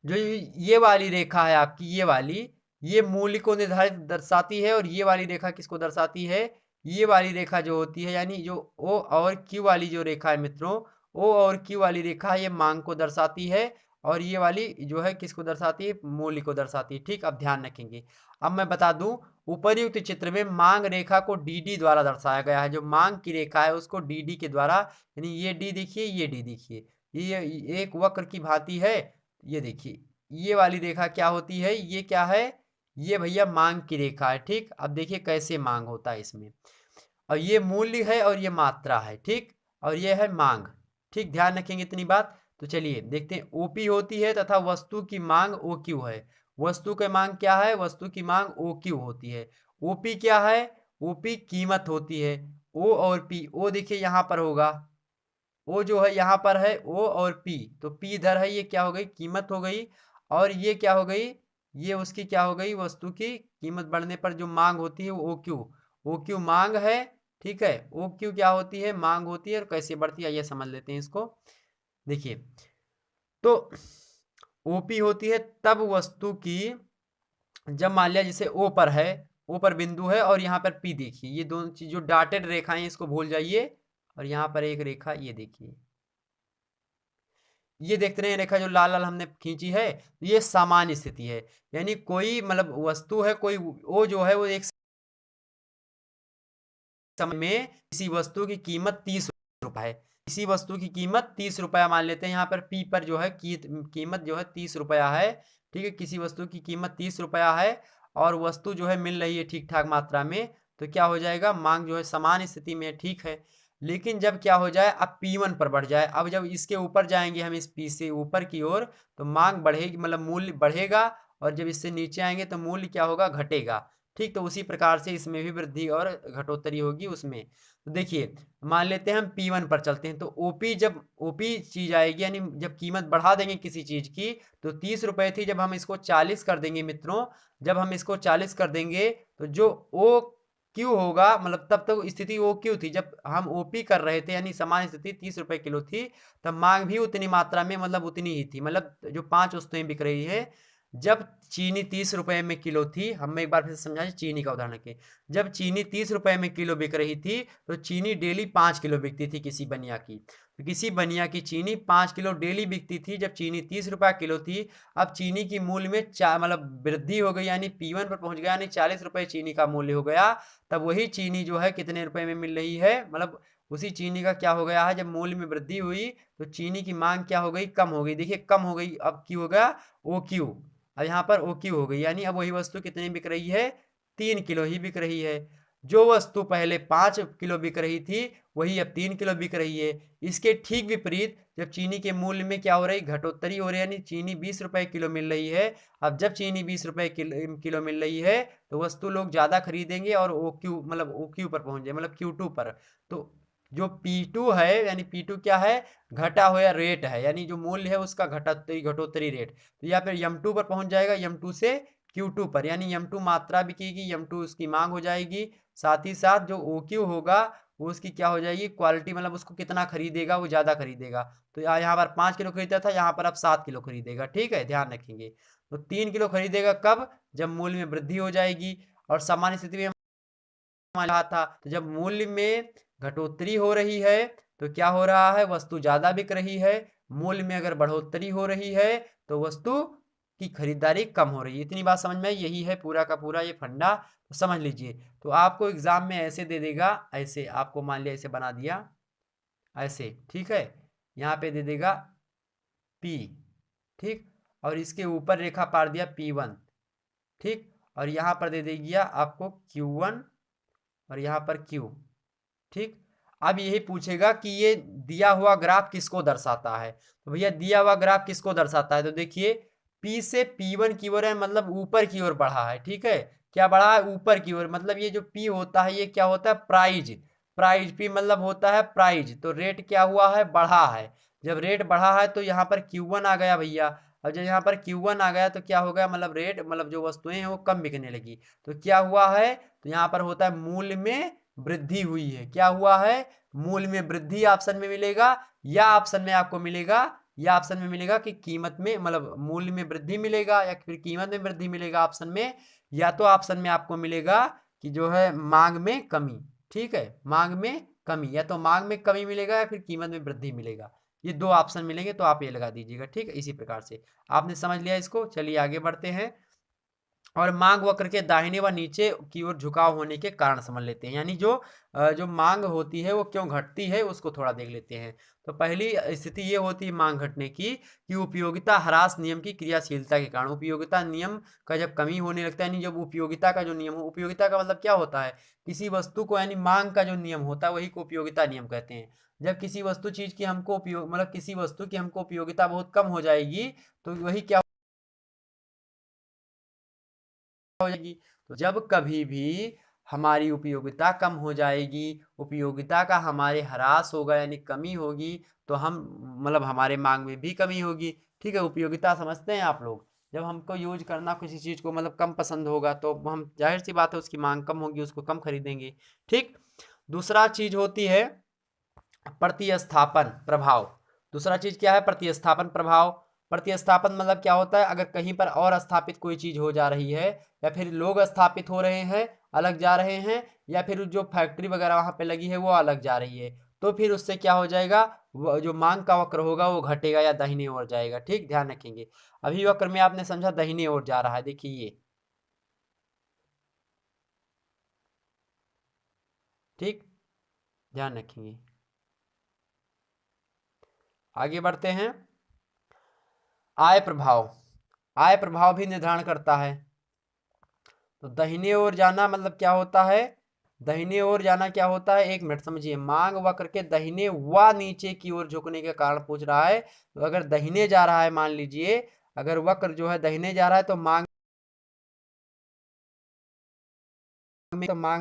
Speaker 1: जो ये वाली रेखा है आपकी, ये वाली, ये मूल्य को निर्धारित दर्शाती है, और ये वाली रेखा किसको दर्शाती है, ये वाली रेखा जो होती है, यानी जो ओ और क्यू वाली जो रेखा है मित्रों, ओ और क्यू वाली रेखा ये मांग को दर्शाती है, और ये वाली जो है किसको दर्शाती है, मूल्य को दर्शाती है। ठीक, अब ध्यान रखेंगे। अब मैं बता दूं, उपर्युक्त चित्र में मांग रेखा को डी द्वारा दर्शाया गया है। जो मांग की रेखा है उसको डी के द्वारा, यानी ये डी देखिए, ये डी देखिए, ये एक वक्र की भांति है। ये देखिए, ये वाली रेखा क्या होती है, ये क्या है, ये भैया मांग की रेखा है। ठीक, अब देखिए कैसे मांग होता है इसमें, और ये मूल्य है और ये मात्रा है, ठीक, और ये है मांग। ठीक, ध्यान रखेंगे इतनी बात। तो चलिए देखते हैं, ओपी होती है तथा वस्तु की मांग ओ क्यू है। वस्तु की मांग क्या है, वस्तु की मांग ओ क्यू होती है। ओपी क्या है, ओपी कीमत होती है। ओ और पी, ओ देखिए यहाँ पर होगा, ओ जो है यहाँ पर है ओ और पी, तो पी इधर है, ये क्या हो गई, कीमत हो गई, और ये क्या हो गई, ये उसकी क्या हो गई, वस्तु की कीमत बढ़ने पर जो मांग होती है वो ओ क्यू, ओ क्यू मांग है, ठीक है। ओ क्यू क्या होती है, मांग होती है, और कैसे बढ़ती है ये समझ लेते हैं इसको। देखिए, तो ओपी होती है तब वस्तु की, जब मान लिया जैसे ओ पर है, ओ पर बिंदु है, और यहाँ पर पी देखिए, ये दोनों चीज जो डॉटेड रेखाएं इसको भूल जाइए, और यहाँ पर एक रेखा ये देखिए, ये देखते रहे रेखा जो लाल लाल हमने खींची है, ये सामान्य स्थिति है, यानी कोई मतलब वस्तु है, कोई वो जो है वो एक समय में किसी वस्तु की कीमत 30 रुपए है, किसी वस्तु की कीमत 30 रुपया मान लेते हैं, यहाँ पर पी पर जो है कीमत जो है 30 रुपया है, ठीक है। किसी वस्तु की कीमत 30 रुपया है, और वस्तु जो है मिल रही है ठीक ठाक मात्रा में, तो क्या हो जाएगा, मांग जो है समान स्थिति में, ठीक है। लेकिन जब क्या हो जाए, अब P1 पर बढ़ जाए, अब जब इसके ऊपर जाएंगे हम, इस P से ऊपर की ओर, तो मांग बढ़ेगी, मतलब मूल्य बढ़ेगा, और जब इससे नीचे आएंगे तो मूल्य क्या होगा, घटेगा। ठीक, तो उसी प्रकार से इसमें भी वृद्धि और घटोत्तरी होगी उसमें। तो देखिए, मान लेते हैं हम P1 पर चलते हैं, तो ओपी, जब ओपी चीज आएगी, यानी जब कीमत बढ़ा देंगे किसी चीज की, तो 30 रुपए थी, जब हम इसको 40 कर देंगे मित्रों, जब हम इसको 40 कर देंगे, तो जो ओ क्यू होगा, मतलब तब तक स्थिति ओ क्यू थी जब हम ओपी कर रहे थे, यानी सामान्य स्थिति 30 रुपए किलो थी, तब मांग भी उतनी मात्रा में, मतलब उतनी ही थी, मतलब जो 5 वस्तुएं बिक रही है। जब चीनी 30 रुपए में किलो थी, हम एक बार फिर से समझाएं चीनी का उदाहरण के, जब चीनी 30 रुपए में किलो बिक रही थी, तो चीनी डेली 5 किलो बिकती थी किसी बनिया की, किसी बनिया की चीनी 5 किलो डेली बिकती थी जब चीनी 30 रुपये किलो थी। अब चीनी की मूल्य में मतलब वृद्धि हो गई, यानी P1 पर पहुंच गया, यानी 40 रुपये चीनी का मूल्य हो गया। तब वही चीनी जो है कितने रुपए में मिल रही है, मतलब उसी चीनी का क्या हो गया है, जब मूल्य में वृद्धि हुई तो चीनी की मांग क्या हो गई, कम हो गई। देखिए कम हो गई, अब क्यू हो गया ओ क्यू, अब यहाँ पर ओ क्यू हो गई, यानी अब वही वस्तु कितनी बिक रही है, 3 किलो ही बिक रही है। जो वस्तु पहले 5 किलो बिक रही थी वही अब 3 किलो बिक रही है। इसके ठीक विपरीत जब चीनी के मूल्य में क्या हो रही, घटोत्तरी हो रही है, यानी चीनी 20 रुपए किलो मिल रही है। अब जब चीनी 20 रुपए किलो मिल रही है तो वस्तु लोग ज़्यादा खरीदेंगे और ओ क्यू मतलब ओ क्यू पर पहुंच जाए, मतलब Q2 पर। तो जो P2 है, यानी P2 क्या है, घटा हुआ रेट है, यानी जो मूल्य है उसका घटोत्तरी रेट। तो या फिर M2 पर पहुंच जाएगा, M2 से Q2 पर, यानी M2 मात्रा बिकेगी, M2 उसकी मांग हो जाएगी। साथ ही साथ जो OQ होगा वो उसकी क्या हो जाएगी, क्वालिटी, मतलब उसको कितना खरीदेगा, वो ज़्यादा खरीदेगा। तो यहाँ पर 5 किलो खरीदता था, यहाँ पर अब 7 किलो खरीदेगा। ठीक है, ध्यान रखेंगे। तो 3 किलो खरीदेगा कब, जब मूल्य में वृद्धि हो जाएगी। और सामान्य स्थिति में रहा था, तो जब मूल्य में घटोत्तरी हो रही है तो क्या हो रहा है, वस्तु ज्यादा बिक रही है। मूल्य में अगर बढ़ोतरी हो रही है तो वस्तु की खरीदारी कम हो रही है। इतनी बात समझ में आई, यही है पूरा का पूरा ये फंडा, तो समझ लीजिए। तो आपको एग्जाम में ऐसे दे देगा, ऐसे आपको मान लिया ऐसे बना दिया ऐसे, ठीक है, यहाँ पे दे देगा P, ठीक, और इसके ऊपर रेखा पार दिया P1, ठीक, और यहाँ पर दे देगी आपको Q1 और यहाँ पर Q, ठीक। अब यही पूछेगा कि ये दिया हुआ ग्राफ किसको दर्शाता है। तो भैया दिया हुआ ग्राफ किसको दर्शाता है, तो देखिए P से P1 की ओर है, मतलब ऊपर की ओर बढ़ा है। ठीक है, क्या बढ़ा है, ऊपर की ओर, मतलब ये जो P होता है ये क्या होता है, प्राइज। प्राइज P मतलब होता है प्राइज, तो रेट क्या हुआ है, बढ़ा है। जब रेट बढ़ा है तो यहाँ पर Q1 आ गया भैया। अब जब यहाँ पर Q1 आ गया तो क्या हो गया, मतलब रेट, मतलब जो वस्तुएं हैं वो कम बिकने लगी। तो क्या हुआ है, तो यहाँ पर होता है मूल्य में वृद्धि हुई है। क्या हुआ है, मूल्य में वृद्धि ऑप्शन में मिलेगा, या ऑप्शन में आपको मिलेगा, या ऑप्शन में मिलेगा कि कीमत में, मतलब मूल्य में वृद्धि मिलेगा या फिर कीमत में वृद्धि मिलेगा ऑप्शन में, या तो ऑप्शन में आपको मिलेगा कि जो है मांग में कमी। ठीक है, मांग में कमी, या तो मांग में कमी मिलेगा या फिर कीमत में वृद्धि मिलेगा। ये दो ऑप्शन मिलेंगे, तो आप ये लगा दीजिएगा। ठीक है, इसी प्रकार से आपने समझ लिया इसको। चलिए आगे बढ़ते हैं और मांग वक्र के दाहिने व नीचे की ओर झुकाव होने के कारण समझ लेते हैं, यानी जो मांग होती है वो क्यों घटती है उसको थोड़ा देख लेते हैं। तो पहली स्थिति ये होती है मांग घटने की कि उपयोगिता ह्रास नियम की क्रियाशीलता के कारण, उपयोगिता नियम का जब कमी होने लगता है, यानी जब उपयोगिता का जो नियम हो, उपयोगिता का मतलब क्या होता है, किसी वस्तु को, यानी मांग का जो नियम होता है वही को उपयोगिता नियम कहते हैं। जब किसी वस्तु चीज की हमको उपयोग, मतलब किसी वस्तु की हमको उपयोगिता बहुत कम हो जाएगी तो वही क्या हो जाएगी। तो जब कभी भी हमारी उपयोगिता कम हो जाएगी, उपयोगिता का हमारे ह्रास होगा यानी कमी होगी, तो हम, मतलब हमारे मांग में भी कमी होगी। ठीक है, उपयोगिता समझते हैं आप लोग, जब हमको यूज करना किसी चीज़ को मतलब कम पसंद होगा तो हम, जाहिर सी बात है उसकी मांग कम होगी, उसको कम खरीदेंगे। ठीक, दूसरा चीज होती है प्रतिस्थापन प्रभाव। दूसरा चीज क्या है, प्रतिस्थापन प्रभाव। प्रतिस्थापन मतलब क्या होता है, अगर कहीं पर और स्थापित कोई चीज हो जा रही है, या फिर लोग स्थापित हो रहे हैं, अलग जा रहे हैं, या फिर जो फैक्ट्री वगैरह वहां पे लगी है वो अलग जा रही है, तो फिर उससे क्या हो जाएगा, जो मांग का वक्र होगा वो घटेगा या दाहिनी ओर जाएगा। ठीक, ध्यान रखेंगे। अभी वक्र में आपने समझा दाहिनी ओर जा रहा है, देखिए ये। ठीक, ध्यान रखेंगे। आगे बढ़ते हैं। आय प्रभाव, आय प्रभाव भी निर्धारण करता है। तो दाहिने ओर जाना मतलब क्या होता है, दाहिने ओर जाना क्या होता है, एक मिनट समझिए। मांग वक्र के दाहिने व नीचे की ओर झुकने के कारण पूछ रहा है। तो अगर दाहिने जा रहा है, मान लीजिए अगर वक्र जो है दाहिने जा रहा है तो मांग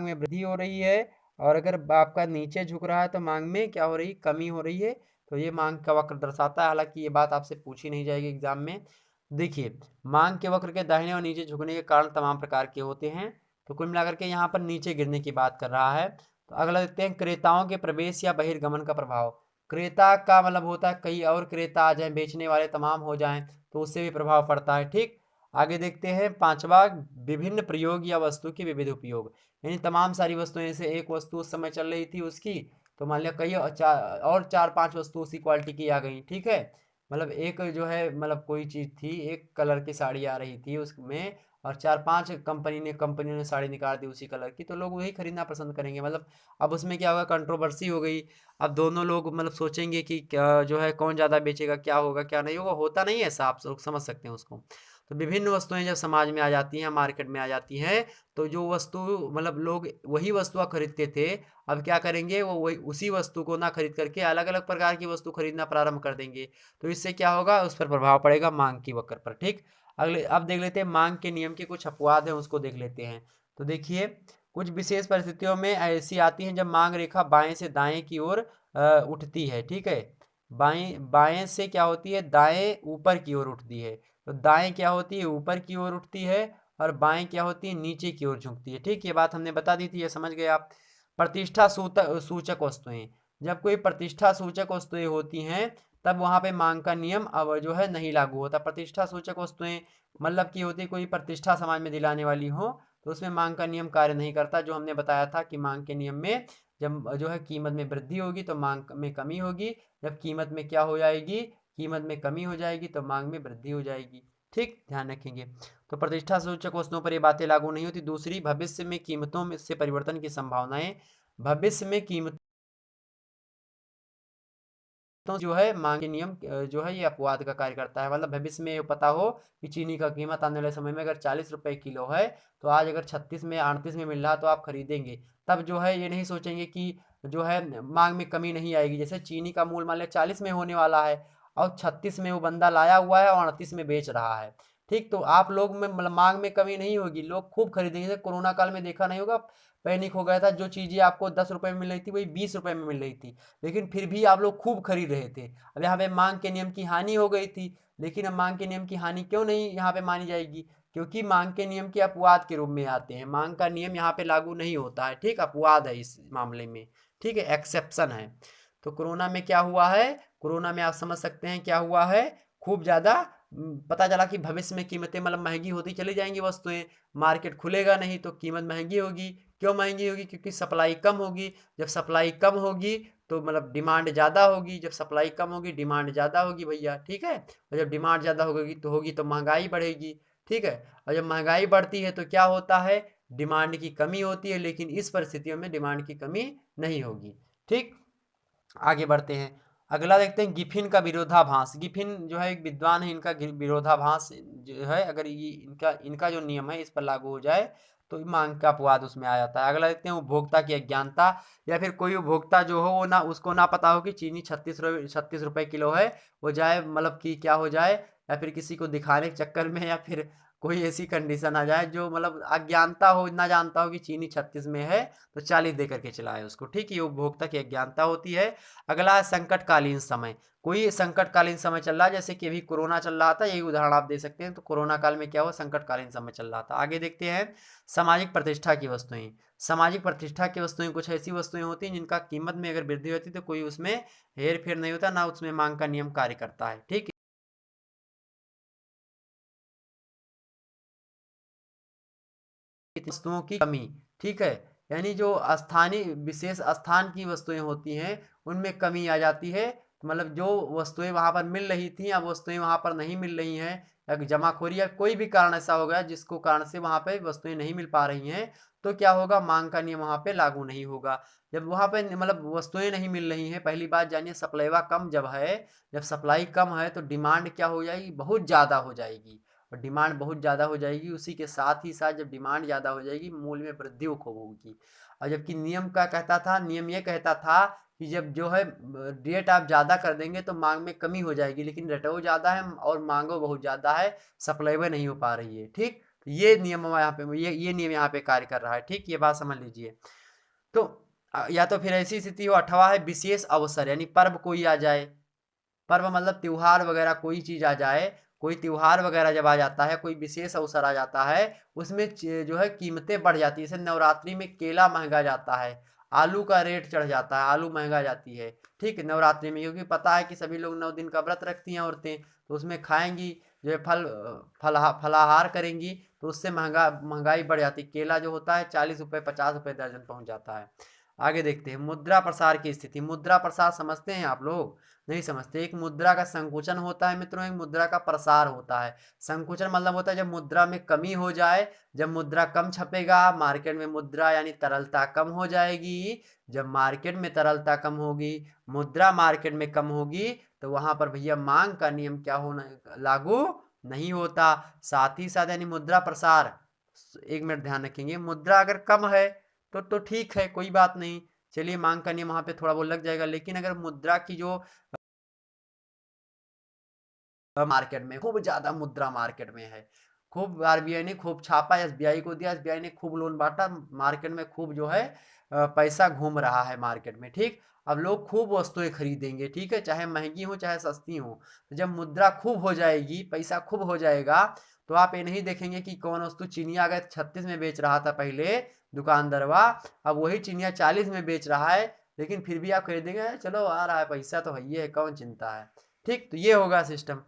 Speaker 1: में वृद्धि हो रही है, और अगर आपका नीचे झुक रहा है तो मांग में क्या हो रही है, कमी हो रही है। तो ये मांग का वक्र दर्शाता है। हालांकि ये बात आपसे पूछी नहीं जाएगी एग्जाम में। देखिए, मांग के वक्र के दाहिने और नीचे झुकने के कारण तमाम प्रकार के होते हैं। तो कुल मिलाकर के यहाँ पर नीचे गिरने की बात कर रहा है। तो अगला देखते हैं क्रेताओं के प्रवेश या बहिर्गमन का प्रभाव। क्रेता का मतलब होता है कई और क्रेता आ जाए, बेचने वाले तमाम हो जाएं, तो उससे भी प्रभाव पड़ता है। ठीक, आगे देखते हैं पांचवा, विभिन्न प्रयोग या वस्तु के विविध उपयोग, यानी तमाम सारी वस्तुएं से एक वस्तु उस समय चल रही थी, उसकी तो मान लिया कई और 4-5 वस्तु उसी क्वालिटी की आ गई, ठीक है। मतलब एक जो है मतलब कोई चीज़ थी, एक कलर की साड़ी आ रही थी उसमें, और 4-5 कंपनियों ने साड़ी निकाल दी उसी कलर की, तो लोग वही खरीदना पसंद करेंगे। मतलब अब उसमें क्या होगा, कंट्रोवर्सी हो गई। अब दोनों लोग मतलब सोचेंगे कि क्या जो है कौन ज़्यादा बेचेगा, क्या होगा क्या नहीं होगा, होता नहीं है ऐसा, आप लोग समझ सकते हैं उसको। तो विभिन्न वस्तुएं जब समाज में आ जाती हैं, मार्केट में आ जाती हैं, तो जो वस्तु मतलब लोग वही वस्तुएं खरीदते थे, अब क्या करेंगे, वो वही उसी वस्तु को ना खरीद करके अलग अलग प्रकार की वस्तु खरीदना प्रारंभ कर देंगे। तो इससे क्या होगा, उस पर प्रभाव पड़ेगा मांग की वक्र पर, ठीक। अगले अब देख लेते हैं मांग के नियम के कुछ अपवाद हैं, उसको देख लेते हैं। तो देखिए, कुछ विशेष परिस्थितियों में ऐसी आती हैं जब मांग रेखा बाएं से दाएं की ओर उठती है, ठीक है। बाएं बाएं से क्या होती है, दाएं ऊपर की ओर उठती है। तो दाएं क्या होती है, ऊपर की ओर उठती है, और बाएं क्या होती है, नीचे की ओर झुकती है, ठीक। ये बात हमने बता दी थी, ये समझ गए आप। प्रतिष्ठा सूचक वस्तुएं, जब कोई प्रतिष्ठा सूचक वस्तुएं होती हैं, तब वहां पे मांग का नियम अब जो है नहीं लागू होता। प्रतिष्ठा सूचक वस्तुएं मतलब की होती, कोई प्रतिष्ठा समाज में दिलाने वाली हो, तो उसमें मांग का नियम कार्य नहीं करता। जो हमने बताया था कि मांग के नियम में जब जो है कीमत में वृद्धि होगी तो मांग में कमी होगी, जब कीमत में क्या हो जाएगी, कीमत में कमी हो जाएगी तो मांग में वृद्धि हो जाएगी, ठीक, ध्यान रखेंगे। तो प्रतिष्ठा सूचक वस्तुओं पर ये बातें लागू नहीं होती। दूसरी, भविष्य में कीमतों में से परिवर्तन की संभावनाएं, भविष्य में कीमत तो जो है मांग के नियम जो है ये अपवाद का कार्य करता है। मतलब भविष्य में ये पता हो कि चीनी का कीमत आने वाले समय में अगर 40 रुपए किलो है, तो आज अगर 36 में 38 में मिल रहा तो आप खरीदेंगे। तब जो है ये नहीं सोचेंगे कि जो है मांग में कमी नहीं आएगी। जैसे चीनी का मूल मान लिया 40 में होने वाला है, और 36 में वो बंदा लाया हुआ है और 38 में बेच रहा है, ठीक। तो आप लोग में मतलब मांग में कमी नहीं होगी, लोग खूब खरीदेंगे। जैसे कोरोना काल में देखा नहीं होगा, पैनिक हो गया था, जो चीज़ें आपको 10 रुपए में मिल रही थी वही 20 रुपए में मिल रही थी, लेकिन फिर भी आप लोग खूब खरीद रहे थे। अब यहाँ पे मांग के नियम की हानि हो गई थी, लेकिन अब मांग के नियम की हानि क्यों नहीं यहाँ पे मानी जाएगी, क्योंकि मांग के नियम के अपवाद के रूप में आते हैं। मांग का नियम यहाँ पे लागू नहीं होता है, ठीक, अपवाद है इस मामले में, ठीक है, एक्सेप्शन है। तो कोरोना में क्या हुआ है, कोरोना में आप समझ सकते हैं क्या हुआ है, खूब ज़्यादा पता चला कि भविष्य में कीमतें मतलब महंगी होती चली जाएंगी वस्तुएं, मार्केट खुलेगा नहीं तो कीमत महंगी होगी। क्यों महंगी होगी, क्योंकि सप्लाई कम होगी। जब सप्लाई कम होगी तो मतलब डिमांड ज़्यादा होगी, जब सप्लाई कम होगी डिमांड ज़्यादा होगी भैया, ठीक है। और जब डिमांड ज़्यादा होगी तो महंगाई बढ़ेगी, ठीक है। और जब महंगाई बढ़ती है तो क्या होता है, डिमांड की कमी होती है, लेकिन इस परिस्थितियों में डिमांड की कमी नहीं होगी, ठीक। आगे बढ़ते हैं, अगला देखते हैं गिफिन का विरोधाभास। गिफिन जो है एक विद्वान है, इनका विरोधाभास जो है अगर ये इनका इनका जो नियम है इस पर लागू हो जाए तो मांग का अपवाद उसमें आ जाता है। अगला देखते हैं उपभोक्ता की अज्ञानता, या फिर कोई उपभोक्ता जो हो वो ना उसको ना पता हो कि चीनी 36 रुपए किलो है, वो जाए मतलब कि क्या हो जाए, या फिर किसी को दिखाने के चक्कर में, या फिर कोई ऐसी कंडीशन आ जाए जो मतलब अज्ञानता हो, ना जानता हो कि चीनी 36 में है तो 40 दे करके चलाए उसको, ठीक है, ये उपभोक्ता की अज्ञानता होती है। अगला है संकटकालीन समय, कोई संकटकालीन समय चल रहा है, जैसे कि अभी कोरोना चल रहा था, यही उदाहरण आप दे सकते हैं। तो कोरोना काल में क्या हुआ, संकटकालीन समय चल रहा था। आगे देखते हैं सामाजिक प्रतिष्ठा की वस्तुएं। सामाजिक प्रतिष्ठा की वस्तुएं कुछ ऐसी वस्तुएं होती हैं जिनका कीमत में अगर वृद्धि होती है तो कोई उसमें हेर फेर नहीं होता, ना उसमें मांग का नियम कार्य करता है, ठीक है। वस्तुओं की कमी, ठीक है, यानी जो स्थानीय विशेष स्थान की वस्तुएं होती हैं उनमें कमी आ जाती है। मतलब जो वस्तुएं वहां पर मिल रही थी, अब वस्तुएं वहां पर नहीं मिल रही हैं, या जमाखोरी या कोई भी कारण ऐसा हो गया जिसको कारण से वहां पे वस्तुएं नहीं मिल पा रही हैं, तो क्या होगा, मांग का नियम वहां पे लागू नहीं होगा। जब वहां पे मतलब वस्तुएं नहीं मिल रही हैं, पहली बात जानिए, सप्लाईवा कम जब है, जब सप्लाई कम है तो डिमांड क्या हो जाएगी, बहुत ज़्यादा हो जाएगी, और डिमांड बहुत ज़्यादा हो जाएगी, उसी के साथ ही साथ जब डिमांड ज़्यादा हो जाएगी मूल्य में वृद्धि खूब होगी। और जबकि नियम क्या कहता था, नियम ये कहता था कि जब जो है रेट आप ज़्यादा कर देंगे तो मांग में कमी हो जाएगी, लेकिन रेटो ज़्यादा है और मांगो बहुत ज़्यादा है, सप्लाई में नहीं हो पा रही है, ठीक। ये नियम यहाँ पे ये नियम यहाँ पे कार्य कर रहा है, ठीक, ये बात समझ लीजिए। तो या तो फिर ऐसी स्थिति हो, अठवा है विशेष अवसर, यानी पर्व कोई आ जाए, पर्व मतलब त्योहार वगैरह कोई चीज़ आ जाए, कोई त्योहार वगैरह जब आ जाता है, कोई विशेष अवसर आ जाता है, उसमें जो है कीमतें बढ़ जाती है। जैसे नवरात्रि में केला महंगा जाता है, आलू का रेट चढ़ जाता है, आलू महंगा जाती है, ठीक है, नवरात्रि में, क्योंकि पता है कि सभी लोग 9 दिन का व्रत रखती हैं औरतें, तो उसमें खाएंगी, जो है फलाहार करेंगी, तो उससे महंगाई बढ़ जाती है। केला जो होता है 40 रुपये 50 रुपये दर्जन पहुंच जाता है। आगे देखते हैं मुद्रा प्रसार की स्थिति। मुद्रा प्रसार समझते हैं आप लोग? नहीं समझते। एक मुद्रा का संकुचन होता है मित्रों, एक मुद्रा का प्रसार होता है। संकुचन मतलब होता है जब मुद्रा में कमी हो जाए, जब मुद्रा कम छपेगा मार्केट में, मुद्रा यानी तरलता कम हो जाएगी। जब मार्केट में तरलता कम होगी, मुद्रा मार्केट में कम होगी, तो वहां पर भैया मांग का नियम क्या होना लागू नहीं होता। साथ ही साथ यानी मुद्रा प्रसार, एक मिनट ध्यान रखेंगे, मुद्रा अगर कम है तो ठीक है, कोई बात नहीं, चलिए मांग का नियम वहां पे थोड़ा बहुत लग जाएगा। लेकिन अगर मुद्रा की जो मार्केट में खूब ज्यादा मुद्रा मार्केट में है, खूब आरबीआई ने खूब छापा, एसबीआई को दिया, एसबीआई ने खूब लोन बांटा, मार्केट में खूब जो है पैसा घूम रहा है मार्केट में, ठीक। अब लोग खूब वस्तुएं खरीदेंगे, ठीक है, चाहे महंगी हो चाहे सस्ती हो। तो जब मुद्रा खूब हो जाएगी, पैसा खूब हो जाएगा, तो आप ये नहीं देखेंगे कि कौन वस्तु चीनिया अगर 36 में बेच रहा था पहले दुकानदारवा, अब वही चीनिया 40 में बेच रहा है, लेकिन फिर भी आप खरीदेंगे, चलो आ रहा है पैसा तो है, ये कौन चिंता है, ठीक। तो ये होगा सिस्टम।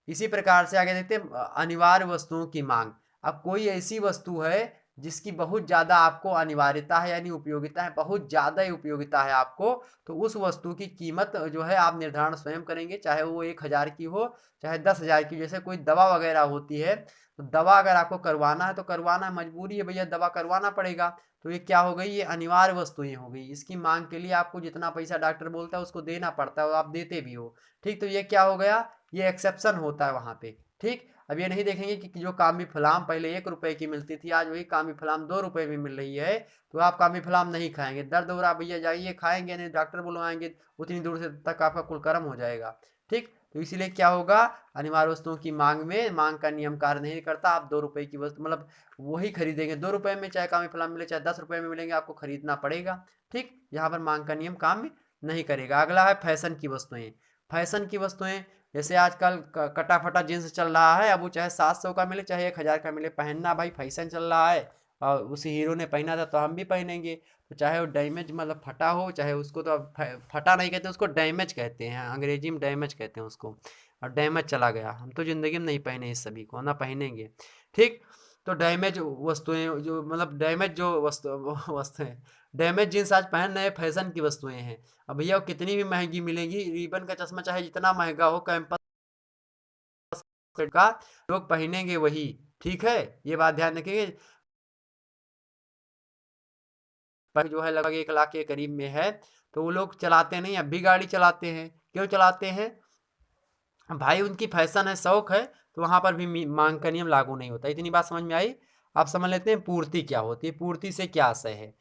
Speaker 1: इसी प्रकार से आगे देखते हैं अनिवार्य वस्तुओं की मांग। अब कोई ऐसी वस्तु है जिसकी बहुत ज़्यादा आपको अनिवार्यता है, यानी उपयोगिता है, बहुत ज़्यादा ही उपयोगिता है आपको, तो उस वस्तु की कीमत जो है आप निर्धारण स्वयं करेंगे, चाहे वो 1,000 की हो चाहे 10,000 की। जैसे कोई दवा वगैरह होती है, तो दवा अगर आपको करवाना है तो करवाना, मजबूरी है भैया, दवा करवाना पड़ेगा। तो ये क्या हो गई, ये अनिवार्य वस्तुएं हो गई। इसकी मांग के लिए आपको जितना पैसा डॉक्टर बोलता है उसको देना पड़ता है और आप देते भी हो, ठीक। तो ये क्या हो गया, ये एक्सेप्शन होता है वहां पे, ठीक। अब ये नहीं देखेंगे कि जो कामी फलाम पहले 1 रुपए की मिलती थी, आज वही कामी फलाम 2 रुपए में मिल रही है, तो आप कामी फलाम नहीं खाएंगे, दर्द हो रहा भैया जाइए खाएंगे नहीं, डॉक्टर बुलवाएंगे, उतनी दूर से तक आपका कुलकर्म हो जाएगा, ठीक। तो इसीलिए क्या होगा, अनिवार्य वस्तुओं की मांग में मांग का नियम कार्य नहीं करता। आप 2 रुपए की वस्तु मतलब वही खरीदेंगे 2 रुपए में, चाहे कामी फलाम मिले चाहे 10 रुपए में मिलेंगे, आपको खरीदना पड़ेगा, ठीक। यहाँ पर मांग का नियम काम नहीं करेगा। अगला है फैशन की वस्तुएं। फैशन की वस्तुएं, जैसे आजकल कटा फटा जींस चल रहा है, अब वो चाहे 700 का मिले चाहे 1,000 का मिले, पहनना भाई फैशन चल रहा है, और उसी हीरो ने पहना था तो हम भी पहनेंगे। तो चाहे वो डैमेज मतलब फटा हो, चाहे उसको तो अब फटा नहीं कहते, उसको डैमेज कहते हैं, अंग्रेजी में डैमेज कहते हैं उसको, और डैमेज चला गया, हम तो ज़िंदगी में नहीं पहने इस सभी को, ना पहनेंगे, ठीक। तो डैमेज वस्तुएं जो मतलब डैमेज जो वस्तुएं, डैमेज जींस आज पहन रहे फैशन की वस्तुएं हैं। अब भैया वो कितनी भी महंगी मिलेगी, रिबन का चश्मा चाहे जितना महंगा हो, कैंपस का, लोग पहनेंगे वही, ठीक है, ये बात ध्यान रखिए। पर जो है लगभग 1 लाख के करीब में है, तो वो लोग चलाते नहीं, अब भी गाड़ी चलाते हैं, क्यों चलाते हैं भाई, उनकी फैशन है, शौक है, तो वहां पर भी मांग का नियम लागू नहीं होता। इतनी बात समझ में आई। आप समझ लेते हैं पूर्ति क्या होती है। पूर्ति से क्या आशय है,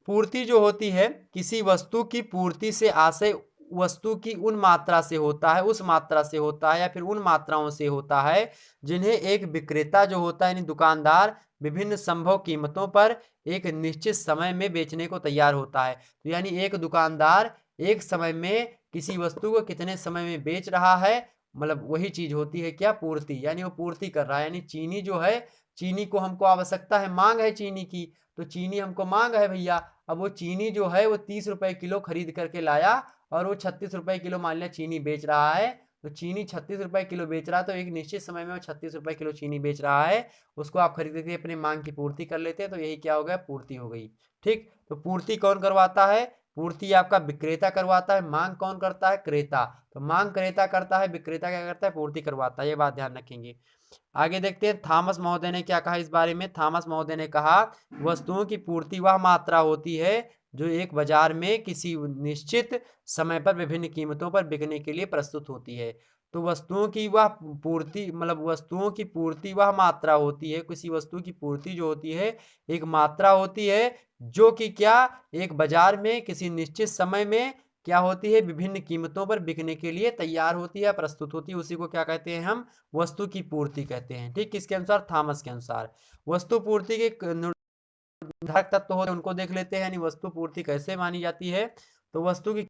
Speaker 1: पूर्ति जो होती है, किसी वस्तु की पूर्ति से आशय वस्तु की उन मात्रा से होता है, उस मात्रा से होता है, या फिर उन मात्राओं से होता है जिन्हें एक विक्रेता जो होता है यानी दुकानदार विभिन्न संभव कीमतों पर एक निश्चित समय में बेचने को तैयार होता है। तो यानी एक दुकानदार एक समय में किसी वस्तु को कितने समय में बेच रहा है, मतलब वही चीज होती है क्या, पूर्ति, यानी वो पूर्ति कर रहा है। यानी चीनी जो है, चीनी को हमको आवश्यकता है, मांग है चीनी की, तो चीनी हमको मांग है भैया। अब वो चीनी जो है वो 30 रुपए किलो खरीद करके लाया, और वो 36 रुपए किलो मान लिया चीनी बेच रहा है, तो चीनी 36 रुपए किलो बेच रहा है, तो एक निश्चित समय में वो 36 रुपए किलो चीनी बेच रहा है, उसको आप खरीद के अपनी मांग की पूर्ति कर लेते हैं, तो यही क्या हो गया, पूर्ति हो गई, ठीक। तो पूर्ति कौन करवाता है, पूर्ति आपका विक्रेता करवाता है, मांग कौन करता है, क्रेता। तो मांग क्रेता करता है, विक्रेता क्या करता है, पूर्ति करवाता है, ये बात ध्यान रखेंगे। आगे देखते हैं थॉमस महोदय ने क्या कहा इस बारे में। थॉमस महोदय ने कहा, वस्तुओं की पूर्ति वह मात्रा होती है जो एक बाजार में किसी निश्चित समय पर विभिन्न कीमतों पर बिकने के लिए प्रस्तुत होती है। तो वस्तुओं की वह पूर्ति मतलब वस्तुओं की पूर्ति वह मात्रा होती है, किसी वस्तु की पूर्ति जो होती है एक मात्रा होती है, जो कि क्या, एक बाजार में किसी निश्चित समय में क्या होती है, विभिन्न कीमतों पर बिकने के लिए तैयार होती है, प्रस्तुत होती है, उसी को क्या कहते हैं हम, वस्तु की पूर्ति कहते हैं, ठीक। किसके अनुसार, थॉमस के अनुसार। वस्तु पूर्ति के निर्धारक तत्व होते हैं उनको देख लेते हैं, यानी वस्तु पूर्ति कैसे मानी जाती है। तो वस्तु की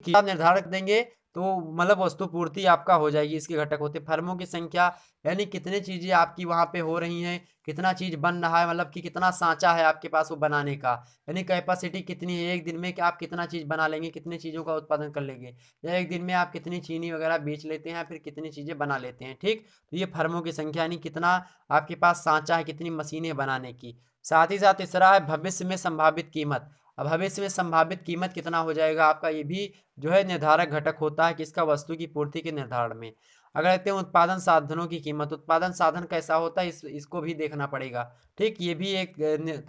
Speaker 1: कीमत निर्धारक देंगे, तो मतलब वस्तु पूर्ति आपका हो जाएगी। इसके घटक होते फर्मों की संख्या, यानी कितने चीज़ें आपकी वहाँ पे हो रही हैं, कितना चीज़ बन रहा है, मतलब कि कितना सांचा है आपके पास वो बनाने का, यानी कैपेसिटी कितनी है एक दिन में कि आप कितना चीज़ बना लेंगे, कितनी चीज़ों का उत्पादन कर लेंगे, या एक दिन में आप कितनी चीनी वगैरह बेच लेते हैं, फिर कितनी चीज़ें बना लेते हैं। ठीक, तो ये फर्मों की संख्या, यानी कितना आपके पास सांचा है, कितनी मशीनें बनाने की। साथ ही साथ तीसरा है भविष्य में संभावित कीमत। अब भविष्य में संभावित कीमत कितना हो जाएगा आपका, ये भी जो है निर्धारक घटक होता है किसका, वस्तु की पूर्ति के निर्धारण में। अगर देखते हैं उत्पादन साधनों की कीमत, उत्पादन साधन कैसा होता है इसको भी देखना पड़ेगा। ठीक, ये भी एक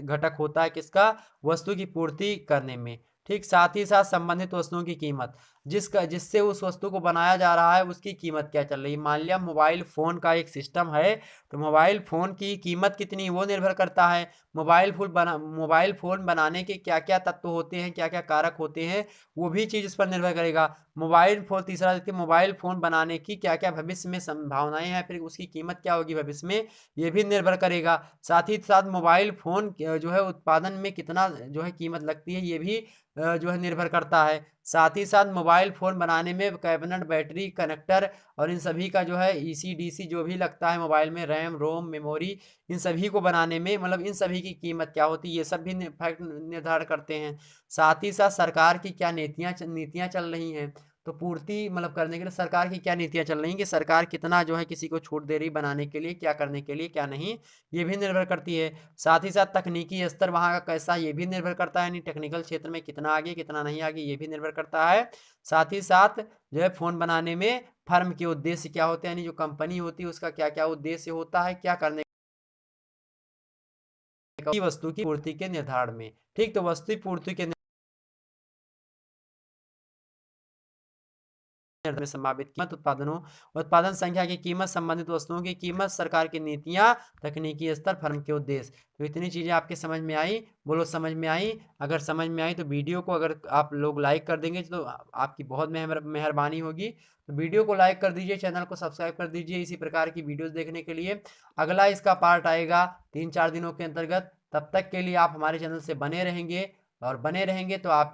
Speaker 1: घटक होता है किसका, वस्तु की पूर्ति करने में। ठीक, साथ ही साथ संबंधित वस्तुओं की कीमत, जिससे उस वस्तु को बनाया जा रहा है उसकी कीमत क्या चल रही है। मान लिया मोबाइल फ़ोन का एक सिस्टम है, तो मोबाइल फ़ोन की कीमत कितनी वो निर्भर करता है। मोबाइल फ़ोन बनाने के क्या क्या तत्व होते हैं, क्या क्या कारक होते हैं, वो भी चीज़ इस पर निर्भर करेगा। मोबाइल फ़ोन, तीसरा देखिए मोबाइल फ़ोन बनाने की क्या क्या भविष्य में संभावनाएं हैं, फिर उसकी कीमत क्या होगी भविष्य में, ये भी निर्भर करेगा। साथ ही साथ मोबाइल फ़ोन जो है उत्पादन में कितना जो है कीमत लगती है, ये भी जो है निर्भर करता है। साथ ही साथ मोबाइल फ़ोन बनाने में कैबिनेट, बैटरी, कनेक्टर और इन सभी का जो है ईसी डीसी जो भी लगता है मोबाइल में, रैम रोम मेमोरी, इन सभी को बनाने में मतलब इन सभी की कीमत क्या होती है, ये सब भी फैक्ट निर्धारण करते हैं। साथ ही साथ सरकार की क्या नीतियाँ चल रही हैं, तो पूर्ति मतलब करने के लिए सरकार की क्या नीतियाँ चल रही हैं, कि सरकार कितना जो है किसी को छूट दे रही बनाने के लिए, क्या करने के लिए क्या नहीं, ये भी निर्भर करती है। साथ ही साथ तकनीकी स्तर वहाँ का कैसा, ये भी निर्भर करता है, यानी टेक्निकल क्षेत्र में कितना आगे कितना नहीं आगे, ये भी निर्भर करता है। साथ ही साथ जो है फ़ोन बनाने में फर्म के उद्देश्य क्या होते हैं, यानी जो कंपनी होती है उसका क्या क्या उद्देश्य होता है, क्या करने की वस्तु की पूर्ति के निर्धारण में। ठीक, तो वस्तु पूर्ति के में संभावित कीमत, उत्पादन संख्या की कीमत, संबंधित वस्तुओं की कीमत, सरकार की नीतियां, तकनीकी स्तर, फर्म के उद्देश्य। तो इतनी चीजें आपके समझ में आई, बोलो समझ में आई। अगर समझ में आई तो वीडियो को अगर आप लोग लाइक कर देंगे तो आपकी बहुत मेहरबानी होगी। तो वीडियो को लाइक कर दीजिए, चैनल को सब्सक्राइब कर दीजिए इसी प्रकार की वीडियोस देखने के लिए। अगला इसका पार्ट आएगा 3-4 दिनों के अंतर्गत। तब तक के लिए आप हमारे चैनल से बने रहेंगे, और बने रहेंगे तो आप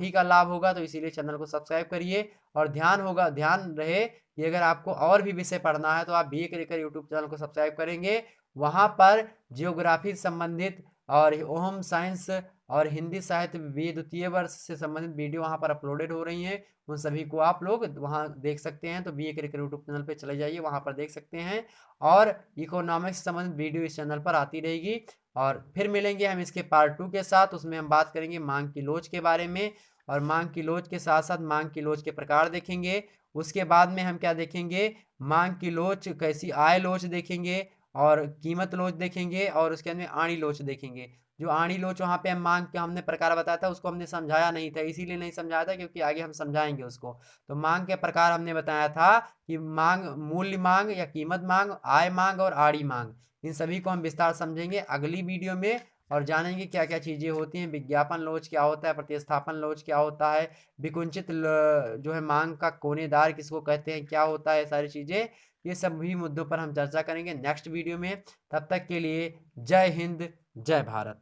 Speaker 1: ही का लाभ होगा, तो इसीलिए चैनल को सब्सक्राइब करिए। और ध्यान रहे कि अगर आपको और भी विषय पढ़ना है तो आप BA क्रिकर यूट्यूब चैनल को सब्सक्राइब करेंगे। वहाँ पर जियोग्राफी से संबंधित और होम साइंस और हिंदी साहित्य BA द्वितीय वर्ष से संबंधित वीडियो वहाँ पर अपलोडेड हो रही हैं, उन सभी को आप लोग वहाँ देख सकते हैं। तो BA क्रिकर यूट्यूब चैनल पर चले जाइए, वहाँ पर देख सकते हैं। और इकोनॉमिक्स से संबंधित वीडियो इस चैनल पर आती रहेगी। और फिर मिलेंगे हम इसके पार्ट 2 के साथ, उसमें हम बात करेंगे मांग की लोच के बारे में, और मांग की लोच के साथ साथ मांग की लोच के प्रकार देखेंगे। उसके बाद में हम क्या देखेंगे, मांग की लोच कैसी, आय लोच देखेंगे, और कीमत लोच देखेंगे, और उसके अंदर आड़ी लोच देखेंगे। जो आड़ी लोच वहाँ पे हम मांग के हमने प्रकार बताया था, उसको हमने समझाया नहीं था, इसीलिए नहीं समझाया था क्योंकि आगे हम समझाएंगे उसको। तो मांग के प्रकार हमने बताया था कि मांग, मूल्य मांग या कीमत मांग, आय मांग और आड़ी मांग, इन सभी को हम विस्तार समझेंगे अगली वीडियो में, और जानेंगे क्या क्या चीज़ें होती हैं। विज्ञापन लोच क्या होता है, प्रतिस्थापन लोच क्या होता है, विकुंचित जो है मांग का कोनेदार किसको कहते हैं, क्या होता है, सारी चीज़ें, ये सभी मुद्दों पर हम चर्चा करेंगे नेक्स्ट वीडियो में। तब तक के लिए जय हिंद, जय भारत।